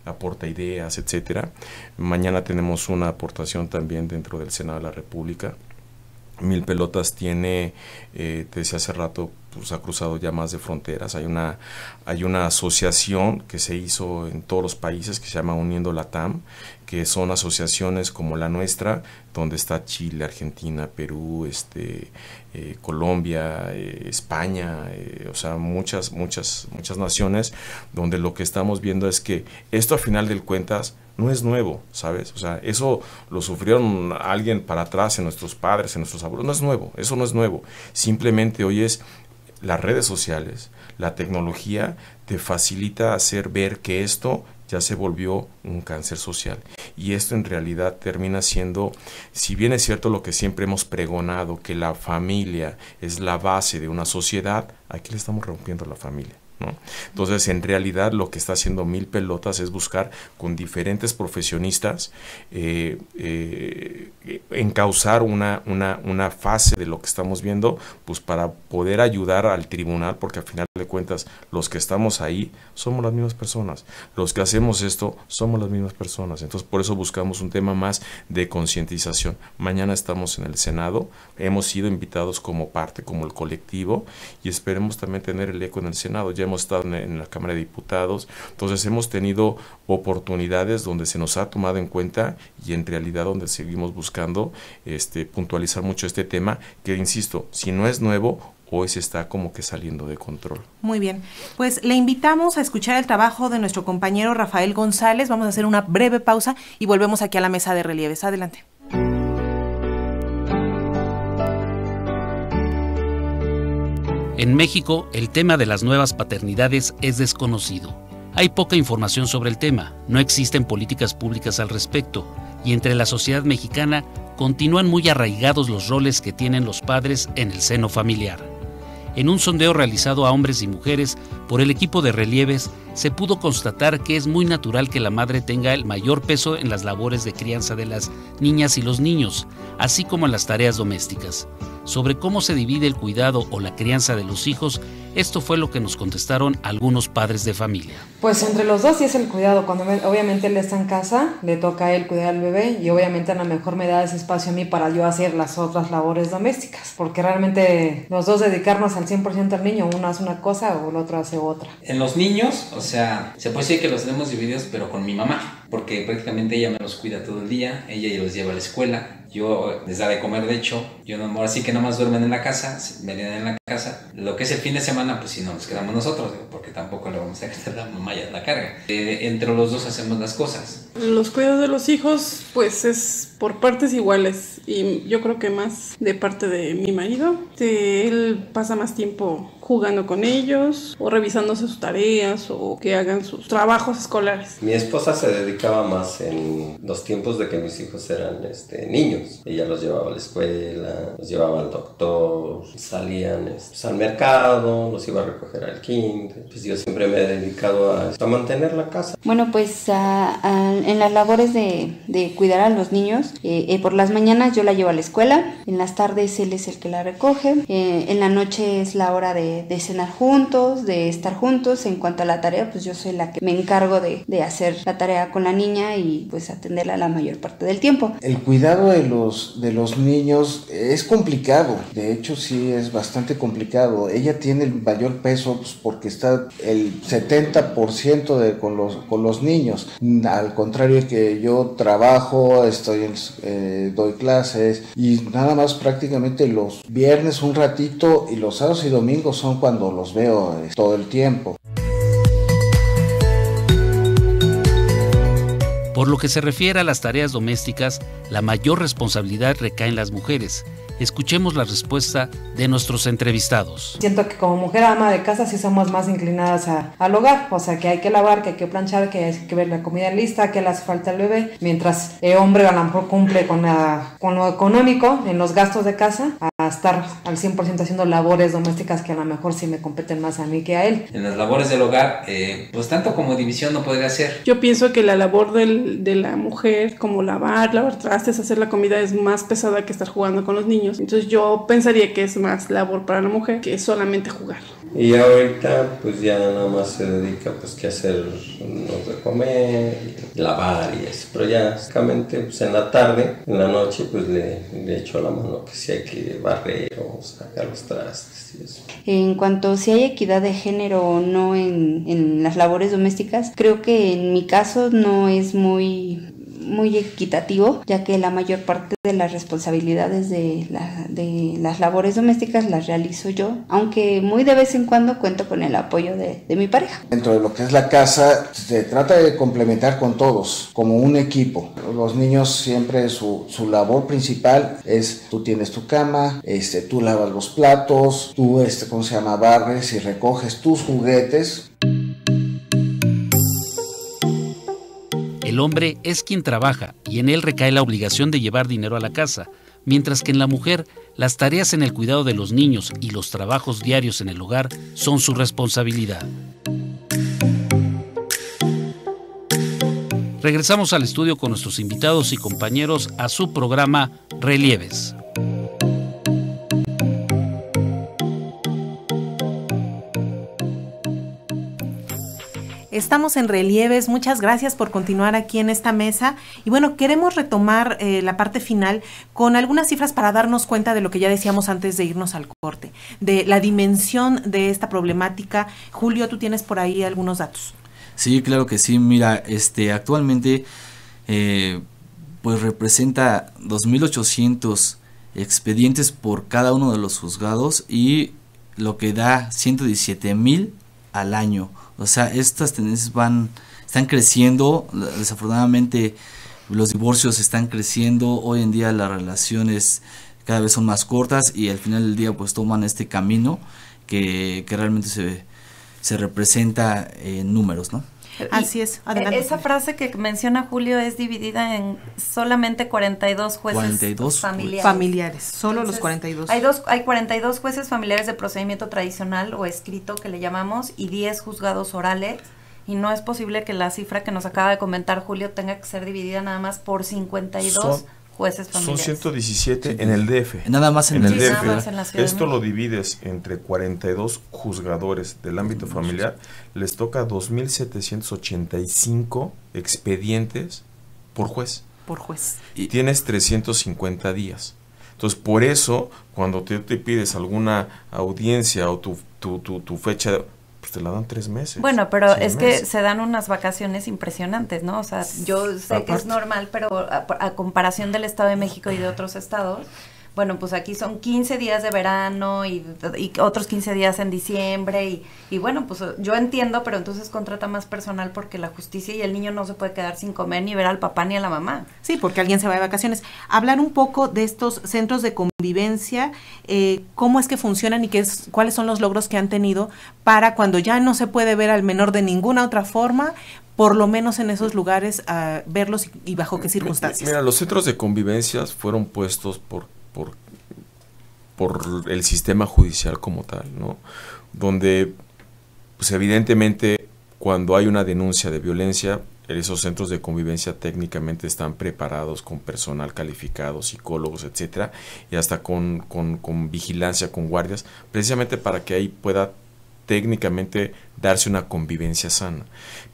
aporta ideas, etcétera. Mañana tenemos una aportación también dentro del Senado de la República. Mil Pelotas tiene, te decía hace rato, pues ha cruzado ya más de fronteras. Hay una asociación que se hizo en todos los países que se llama Uniendo Latam, que son asociaciones como la nuestra, donde está Chile, Argentina, Perú, Colombia, España, o sea, muchas naciones, donde lo que estamos viendo es que esto, a final de cuentas, no es nuevo, ¿sabes? O sea, eso lo sufrieron alguien para atrás, en nuestros padres, en nuestros abuelos. No es nuevo, eso no es nuevo. Simplemente hoy es las redes sociales, la tecnología te facilita hacer ver que esto ya se volvió un cáncer social. Y esto en realidad termina siendo, si bien es cierto lo que siempre hemos pregonado, que la familia es la base de una sociedad, aquí le estamos rompiendo la familia, ¿no? Entonces, en realidad lo que está haciendo Mil Pelotas es buscar con diferentes profesionistas encauzar una fase de lo que estamos viendo, pues para poder ayudar al tribunal, porque al final de cuentas los que estamos ahí somos las mismas personas, los que hacemos esto somos las mismas personas. Entonces, por eso buscamos un tema más de concientización. Mañana estamos en el Senado, hemos sido invitados como parte, como el colectivo, y esperemos también tener el eco en el Senado. Ya hemos estado en la Cámara de Diputados, entonces hemos tenido oportunidades donde se nos ha tomado en cuenta, y en realidad donde seguimos buscando puntualizar mucho este tema, que insisto, si no es nuevo, hoy se está como que saliendo de control. Muy bien, pues le invitamos a escuchar el trabajo de nuestro compañero Rafael González. Vamos a hacer una breve pausa y volvemos aquí a la mesa de relieves. Adelante. En México, el tema de las nuevas paternidades es desconocido. Hay poca información sobre el tema, no existen políticas públicas al respecto, y entre la sociedad mexicana continúan muy arraigados los roles que tienen los padres en el seno familiar. En un sondeo realizado a hombres y mujeres por el equipo de Relieves, se pudo constatar que es muy natural que la madre tenga el mayor peso en las labores de crianza de las niñas y los niños, así como en las tareas domésticas. Sobre cómo se divide el cuidado o la crianza de los hijos, esto fue lo que nos contestaron algunos padres de familia. Pues entre los dos sí es el cuidado. Cuando obviamente él está en casa, le toca a él cuidar al bebé, y obviamente a lo mejor me da ese espacio a mí para yo hacer las otras labores domésticas, porque realmente los dos dedicarnos al 100% al niño, uno hace una cosa o el otro hace otra. En los niños, o sea, se puede decir que los tenemos divididos, pero con mi mamá, porque prácticamente ella me los cuida todo el día, ella los lleva a la escuela. Yo les da de comer, de hecho, yo no, ahora sí que nomás duermen en la casa, venían en la casa. Lo que es el fin de semana, pues si no, nos quedamos nosotros, porque tampoco le vamos a quitar la mamá ya la carga. Entre los dos hacemos las cosas. Los cuidados de los hijos, pues es por partes iguales, y yo creo que más de parte de mi marido. Él pasa más tiempo jugando con ellos, o revisando sus tareas, o que hagan sus trabajos escolares. Mi esposa se dedicaba más en los tiempos de que mis hijos eran niños. Ella los llevaba a la escuela, los llevaba al doctor, salían al mercado, los iba a recoger al kinder. Pues yo siempre me he dedicado a mantener la casa. Bueno, pues en las labores de cuidar a los niños, por las mañanas yo la llevo a la escuela, en las tardes él es el que la recoge, en la noche es la hora de cenar juntos, de estar juntos. En cuanto a la tarea, pues yo soy la que me encargo de hacer la tarea con la niña y pues atenderla la mayor parte del tiempo. El cuidado de los niños es complicado, de hecho sí es bastante complicado. Ella tiene el mayor peso, pues, porque está el 70% con los niños, al contrario que yo trabajo, doy clases, y nada más prácticamente los viernes un ratito, y los sábados y domingos son cuando los veo todo el tiempo. Por lo que se refiere a las tareas domésticas, la mayor responsabilidad recae en las mujeres. Escuchemos la respuesta de nuestros entrevistados. Siento que como mujer ama de casa sí somos más inclinadas al hogar, o sea que hay que lavar, que hay que planchar, que hay que ver la comida lista, que le hace falta al bebé, mientras el hombre a lo mejor cumple con lo económico en los gastos de casa, a estar al 100% haciendo labores domésticas que a lo mejor sí me competen más a mí que a él. En las labores del hogar, pues tanto como división no podría ser. Yo pienso que la labor de la mujer, como lavar trastes, hacer la comida, es más pesada que estar jugando con los niños. Entonces yo pensaría que es más labor para la mujer que solamente jugar. Y ahorita pues ya nada más se dedica pues que a hacer de comer, lavar y eso. Pero ya básicamente pues en la tarde, en la noche pues le echo la mano que si hay que barrer o sacar los trastes y eso. En cuanto a si hay equidad de género o no en las labores domésticas, creo que en mi caso no es muy equitativo, ya que la mayor parte de las responsabilidades de las labores domésticas las realizo yo, aunque muy de vez en cuando cuento con el apoyo de mi pareja. Dentro de lo que es la casa, se trata de complementar con todos, como un equipo. Los niños siempre su labor principal es: tú tienes tu cama, tú lavas los platos, tú barres y recoges tus juguetes. El hombre es quien trabaja y en él recae la obligación de llevar dinero a la casa, mientras que en la mujer las tareas en el cuidado de los niños y los trabajos diarios en el hogar son su responsabilidad. Regresamos al estudio con nuestros invitados y compañeros a su programa Relieves. Estamos en Relieves, muchas gracias por continuar aquí en esta mesa. Y bueno, queremos retomar la parte final con algunas cifras para darnos cuenta de lo que ya decíamos antes de irnos al corte, de la dimensión de esta problemática. Julio, tú tienes por ahí algunos datos. Sí, claro que sí. Mira, actualmente pues representa 2.800 expedientes por cada uno de los juzgados y lo que da 117,000 al año. O sea, estas tendencias están creciendo. Desafortunadamente los divorcios están creciendo. Hoy en día las relaciones cada vez son más cortas y al final del día pues toman este camino que realmente se representa en números, ¿no? Así es, adelante. Esa frase que menciona Julio es dividida en solamente 42 jueces 42 familiares. Solo entonces, los 42. Hay 42 jueces familiares de procedimiento tradicional o escrito que le llamamos y 10 juzgados orales, y no es posible que la cifra que nos acaba de comentar Julio tenga que ser dividida nada más por 52 jueces familiares. Son 117 en el DF. Nada más en el DF. Nada más en la Ciudad Esto lo divides entre 42 juzgadores del ámbito familiar, les toca 2.785 expedientes por juez. Por juez. Y tienes 350 días. Entonces, por eso, cuando te pides alguna audiencia o tu fecha, pues te la dan 3 meses. Bueno, pero es que se dan unas vacaciones impresionantes, ¿no? O sea, yo sé que es normal, pero a comparación del Estado de México y de otros estados, bueno, pues aquí son 15 días de verano y otros 15 días en diciembre y bueno, pues yo entiendo, pero entonces contrata más personal porque la justicia y el niño no se puede quedar sin comer ni ver al papá ni a la mamá. Sí, porque alguien se va de vacaciones. Hablar un poco de estos centros de convivencia, cómo es que funcionan y cuáles son los logros que han tenido para cuando ya no se puede ver al menor de ninguna otra forma, por lo menos en esos lugares, verlos y bajo qué circunstancias. Mira, los centros de convivencia fueron puestos por el sistema judicial como tal, ¿no? Donde, pues evidentemente, cuando hay una denuncia de violencia, esos centros de convivencia técnicamente están preparados con personal calificado, psicólogos, etcétera, y hasta con vigilancia, con guardias, precisamente para que ahí pueda técnicamente darse una convivencia sana.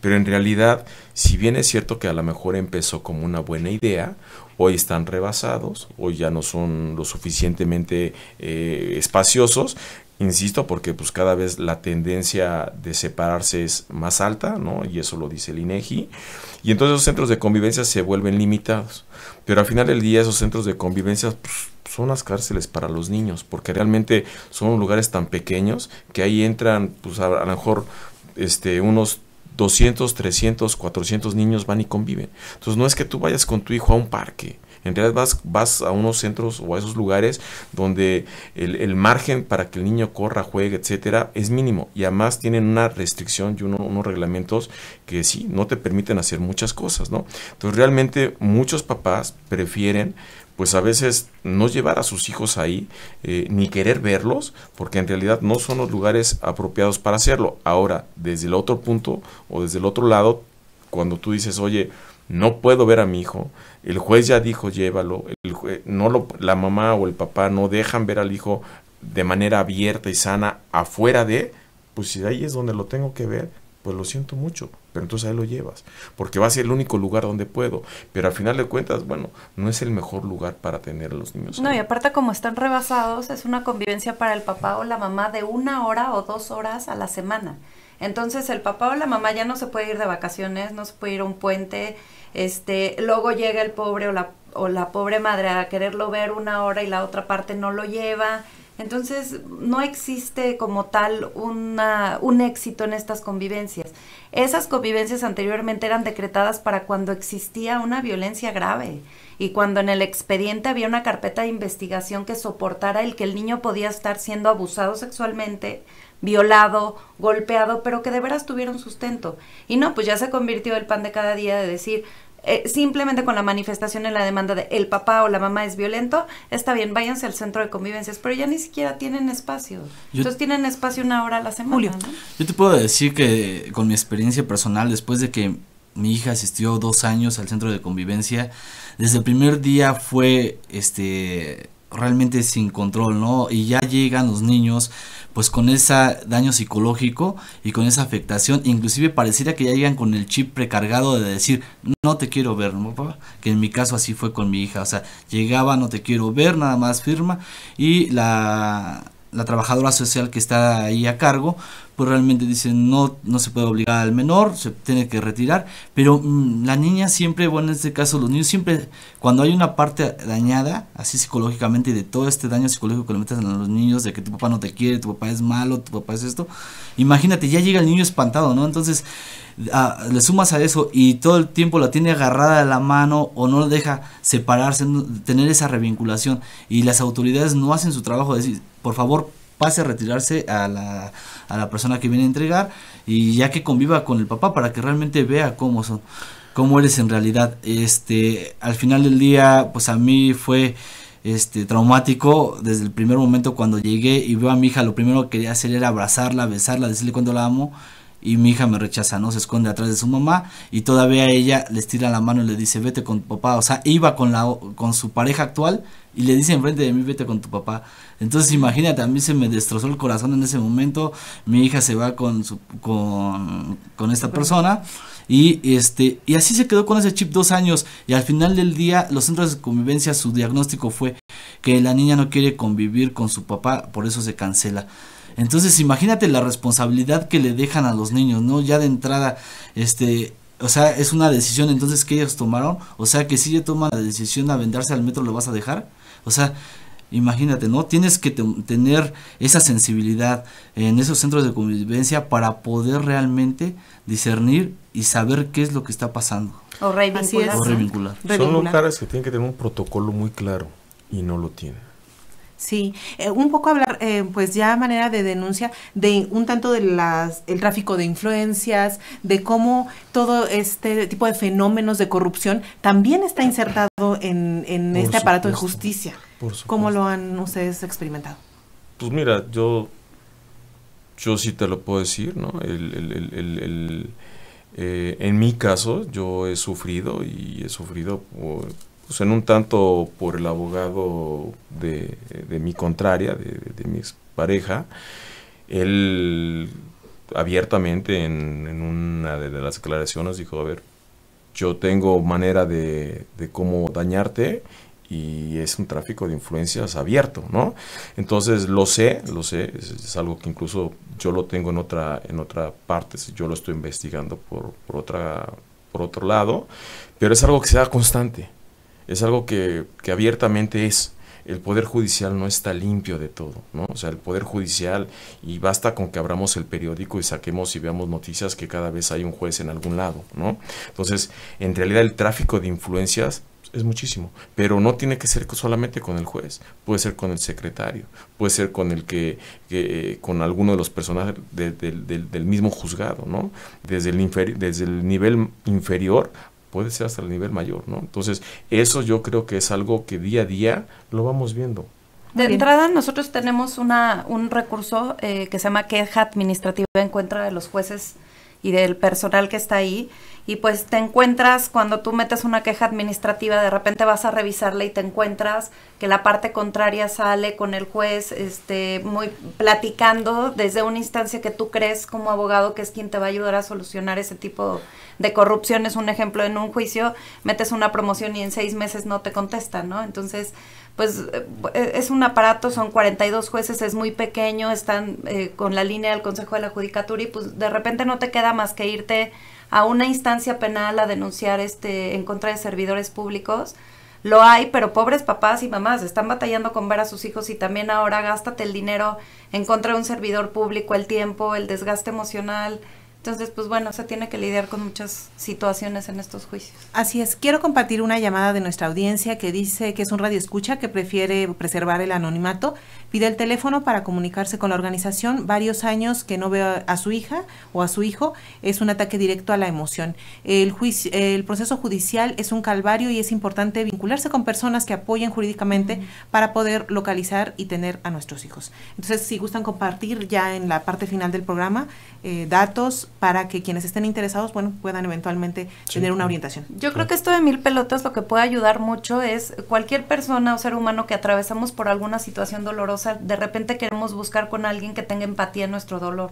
Pero en realidad, si bien es cierto que a lo mejor empezó como una buena idea, hoy están rebasados, hoy ya no son lo suficientemente espaciosos, insisto, porque pues cada vez la tendencia de separarse es más alta, ¿no? Y eso lo dice el INEGI, y entonces los centros de convivencia se vuelven limitados. Pero al final del día esos centros de convivencia pues, son las cárceles para los niños, porque realmente son lugares tan pequeños que ahí entran pues a lo mejor unos 200, 300, 400 niños van y conviven. Entonces no es que tú vayas con tu hijo a un parque. En realidad vas a unos centros o a esos lugares donde el margen para que el niño corra, juegue, etcétera, es mínimo. Y además tienen una restricción y unos reglamentos que sí, no te permiten hacer muchas cosas, ¿no? Entonces realmente muchos papás prefieren pues a veces no llevar a sus hijos ahí, ni querer verlos, porque en realidad no son los lugares apropiados para hacerlo. Ahora, desde el otro punto o desde el otro lado, cuando tú dices, oye, no puedo ver a mi hijo, el juez ya dijo llévalo, la mamá o el papá no dejan ver al hijo de manera abierta y sana afuera de, pues si ahí es donde lo tengo que ver, pues lo siento mucho, pero entonces ahí lo llevas, porque va a ser el único lugar donde puedo, pero al final de cuentas, bueno, no es el mejor lugar para tener a los niños. No, y aparte como están rebasados, es una convivencia para el papá o la mamá de 1 hora o 2 horas a la semana. Entonces el papá o la mamá ya no se puede ir de vacaciones, no se puede ir a un puente, luego llega el pobre o la pobre madre a quererlo ver 1 hora y la otra parte no lo lleva. Entonces no existe como tal un éxito en estas convivencias. Esas convivencias anteriormente eran decretadas para cuando existía una violencia grave y cuando en el expediente había una carpeta de investigación que soportara el que el niño podía estar siendo abusado sexualmente, violado, golpeado, pero que de veras tuviera un sustento. Y no, pues ya se convirtió el pan de cada día de decir, simplemente con la manifestación en la demanda de el papá o la mamá es violento, está bien, váyanse al centro de convivencias, pero ya ni siquiera tienen espacio. Entonces tienen espacio 1 hora a la semana, ¿no? Yo te puedo decir que con mi experiencia personal, después de que mi hija asistió 2 años al centro de convivencia, desde el primer día fue realmente sin control, ¿no? Y ya llegan los niños pues con ese daño psicológico y con esa afectación, inclusive pareciera que ya llegan con el chip precargado de decir, no te quiero ver, ¿no, papá? Que en mi caso así fue con mi hija, o sea, llegaba, no te quiero ver, nada más firma, y la trabajadora social que está ahí a cargo, pues realmente dice, no se puede obligar al menor, se tiene que retirar, pero la niña siempre, bueno, en este caso los niños siempre, cuando hay una parte dañada, así psicológicamente, y de todo este daño psicológico que le metes a los niños, de que tu papá no te quiere, tu papá es malo, tu papá es esto, imagínate, ya llega el niño espantado, ¿no? Entonces, le sumas a eso y todo el tiempo la tiene agarrada de la mano o no deja separarse, tener esa revinculación, y las autoridades no hacen su trabajo de decir, por favor, pase a retirarse a la persona que viene a entregar, y ya que conviva con el papá para que realmente vea cómo eres en realidad. Al final del día, pues a mí fue traumático desde el primer momento cuando llegué y veo a mi hija. Lo primero que quería hacer era abrazarla, besarla, decirle cuánto la amo, y mi hija me rechaza, ¿no? Se esconde atrás de su mamá y todavía ella le estira la mano y le dice, vete con tu papá. O sea, iba con su pareja actual y le dice enfrente de mí, vete con tu papá. Entonces imagínate, a mí se me destrozó el corazón en ese momento. Mi hija se va con esta persona y así se quedó con ese chip 2 años, y al final del día los centros de convivencia, su diagnóstico fue que la niña no quiere convivir con su papá, por eso se cancela. Entonces imagínate la responsabilidad que le dejan a los niños, ¿no? Ya de entrada, o sea, es una decisión entonces que ellos tomaron, o sea, que si ella toma la decisión de aventarse al metro, ¿lo vas a dejar? O sea, imagínate, ¿no? Tienes que tener esa sensibilidad en esos centros de convivencia para poder realmente discernir y saber qué es lo que está pasando. O revincular. Son lugares que tienen que tener un protocolo muy claro y no lo tienen. Sí, un poco hablar, pues ya a manera de denuncia, de un tanto de el tráfico de influencias, de cómo todo este tipo de fenómenos de corrupción también está insertado en este aparato de justicia. ¿Cómo lo han ustedes experimentado? Pues mira, yo sí te lo puedo decir, ¿no? En mi caso, yo he sufrido pues en un tanto por el abogado de mi contraria, de mi pareja. Él abiertamente en una de las declaraciones dijo, a ver, yo tengo manera de cómo dañarte, y es un tráfico de influencias abierto, ¿no? Entonces lo sé, es algo que incluso yo lo tengo en otra parte, yo lo estoy investigando por otro lado, pero es algo que se da constante. Es algo que abiertamente es. el Poder Judicial no está limpio de todo, ¿no? O sea, el Poder Judicial, y basta con que abramos el periódico y saquemos y veamos noticias que cada vez hay un juez en algún lado, ¿no? Entonces, en realidad el tráfico de influencias es muchísimo, pero no tiene que ser solamente con el juez, puede ser con el secretario, puede ser con el con alguno de los personajes del mismo juzgado, ¿no? Desde el nivel inferior puede ser hasta el nivel mayor, ¿no? Entonces, eso yo creo que es algo que día a día lo vamos viendo. De entrada, nosotros tenemos un recurso que se llama queja administrativa en contra de los jueces y del personal que está ahí, y pues te encuentras, cuando tú metes una queja administrativa, de repente vas a revisarla y te encuentras que la parte contraria sale con el juez muy platicando desde una instancia que tú crees como abogado que es quien te va a ayudar a solucionar ese tipo de corrupción. Es un ejemplo, en un juicio metes una promoción y en 6 meses no te contestan, ¿no? Entonces, pues es un aparato, son 42 jueces, es muy pequeño, están con la línea del Consejo de la Judicatura, y pues de repente no te queda más que irte a una instancia penal a denunciar en contra de servidores públicos. Lo hay, pero pobres papás y mamás están batallando con ver a sus hijos, y también ahora gástate el dinero en contra de un servidor público, el tiempo, el desgaste emocional. Entonces, pues bueno, se tiene que lidiar con muchas situaciones en estos juicios. Así es. Quiero compartir una llamada de nuestra audiencia que dice que es un radioescucha que prefiere preservar el anonimato. Pide el teléfono para comunicarse con la organización. Varios años que no veo a su hija o a su hijo. Es un ataque directo a la emoción. El proceso judicial es un calvario y es importante vincularse con personas que apoyen jurídicamente para poder localizar y tener a nuestros hijos. Entonces, si gustan compartir ya en la parte final del programa datos para que quienes estén interesados, bueno, puedan eventualmente tener una orientación. Yo creo que esto de 1000 pelotas lo que puede ayudar mucho es cualquier persona o ser humano que atravesamos por alguna situación dolorosa, de repente queremos buscar con alguien que tenga empatía en nuestro dolor,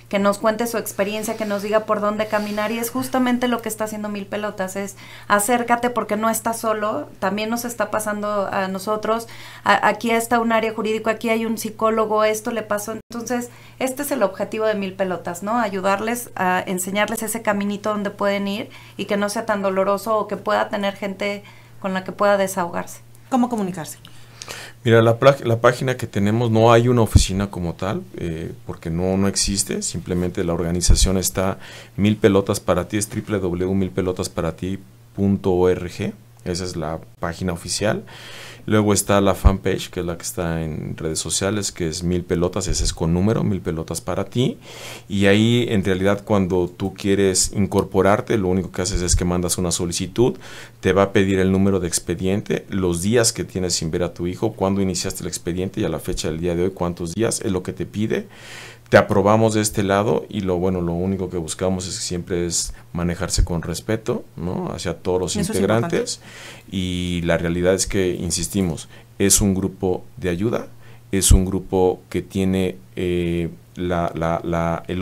que nos cuente su experiencia, que nos diga por dónde caminar, y es justamente lo que está haciendo 1000 pelotas, es acércate porque no estás solo, también nos está pasando a nosotros, aquí está un área jurídico, aquí hay un psicólogo, esto le pasó. Entonces, este es el objetivo de 1000 pelotas, ¿no? Ayudarles a enseñarles ese caminito donde pueden ir y que no sea tan doloroso, o que pueda tener gente con la que pueda desahogarse. ¿Cómo comunicarse? Mira, la página que tenemos, no hay una oficina como tal, porque no existe, simplemente la organización está 1000 pelotas para ti, es www.milpelotasparati.org, esa es la página oficial. Luego está la fanpage, que es la que está en redes sociales, que es 1000 pelotas, ese es con número, 1000 pelotas para ti. Y ahí, en realidad, cuando tú quieres incorporarte, lo único que haces es que mandas una solicitud, te va a pedir el número de expediente, los días que tienes sin ver a tu hijo, cuándo iniciaste el expediente y a la fecha del día de hoy, cuántos días, es lo que te pide. Te aprobamos de este lado, y lo único que buscamos es que siempre es manejarse con respeto, ¿no? Hacia todos los integrantes, y la realidad es que, insistimos, es un grupo de ayuda, es un grupo que tiene el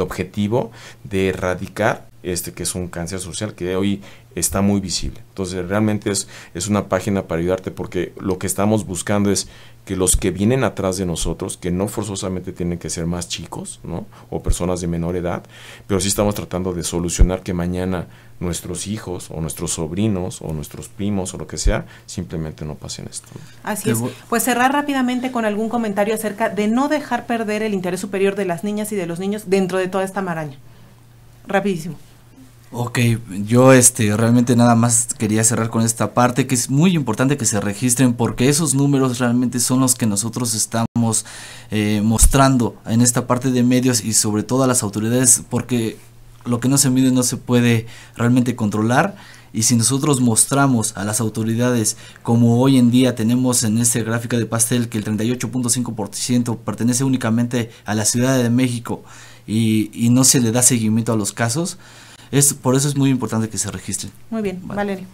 objetivo de erradicar que es un cáncer social que hoy está muy visible. Entonces, realmente es una página para ayudarte, porque lo que estamos buscando es que los que vienen atrás de nosotros, que no forzosamente tienen que ser más chicos, ¿no? O personas de menor edad, pero sí estamos tratando de solucionar que mañana nuestros hijos o nuestros sobrinos o nuestros primos o lo que sea, simplemente no pasen esto. Así es. Pues cerrar rápidamente con algún comentario acerca de no dejar perder el interés superior de las niñas y de los niños dentro de toda esta maraña. Rapidísimo. Ok, yo realmente nada más quería cerrar con esta parte, que es muy importante que se registren, porque esos números realmente son los que nosotros estamos mostrando en esta parte de medios, y sobre todo a las autoridades, porque lo que no se mide no se puede realmente controlar. Y si nosotros mostramos a las autoridades, como hoy en día tenemos en esta gráfica de pastel, que el 38.5% pertenece únicamente a la Ciudad de México y no se le da seguimiento a los casos, por eso es muy importante que se registren. Muy bien, Valeria.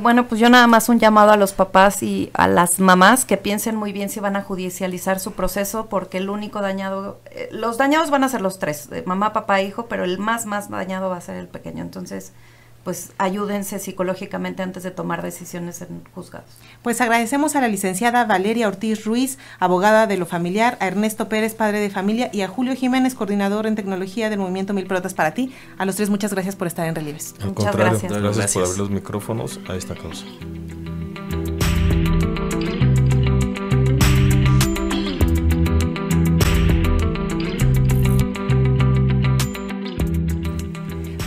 Bueno, pues yo nada más un llamado a los papás y a las mamás que piensen muy bien si van a judicializar su proceso, porque el único dañado, los dañados van a ser los tres, mamá, papá, hijo, pero el más dañado va a ser el pequeño. Entonces, pues ayúdense psicológicamente antes de tomar decisiones en juzgados. Pues agradecemos a la licenciada Valeria Ortiz Ruiz, abogada de lo familiar, a Ernesto Pérez, padre de familia, y a Julio Jiménez, coordinador en tecnología del movimiento 1000 pelotas para ti. A los tres, muchas gracias por estar en Relieves. Al contrario, gracias por abrir los micrófonos a esta causa.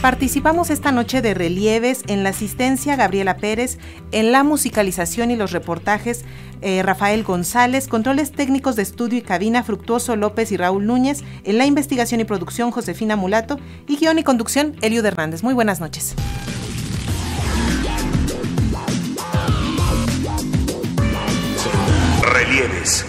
Participamos esta noche de Relieves, en la asistencia Gabriela Pérez, en la musicalización y los reportajes Rafael González, controles técnicos de estudio y cabina Fructuoso López y Raúl Núñez, en la investigación y producción Josefina Mulato y guión y conducción Eliud Hernández. Muy buenas noches. Relieves.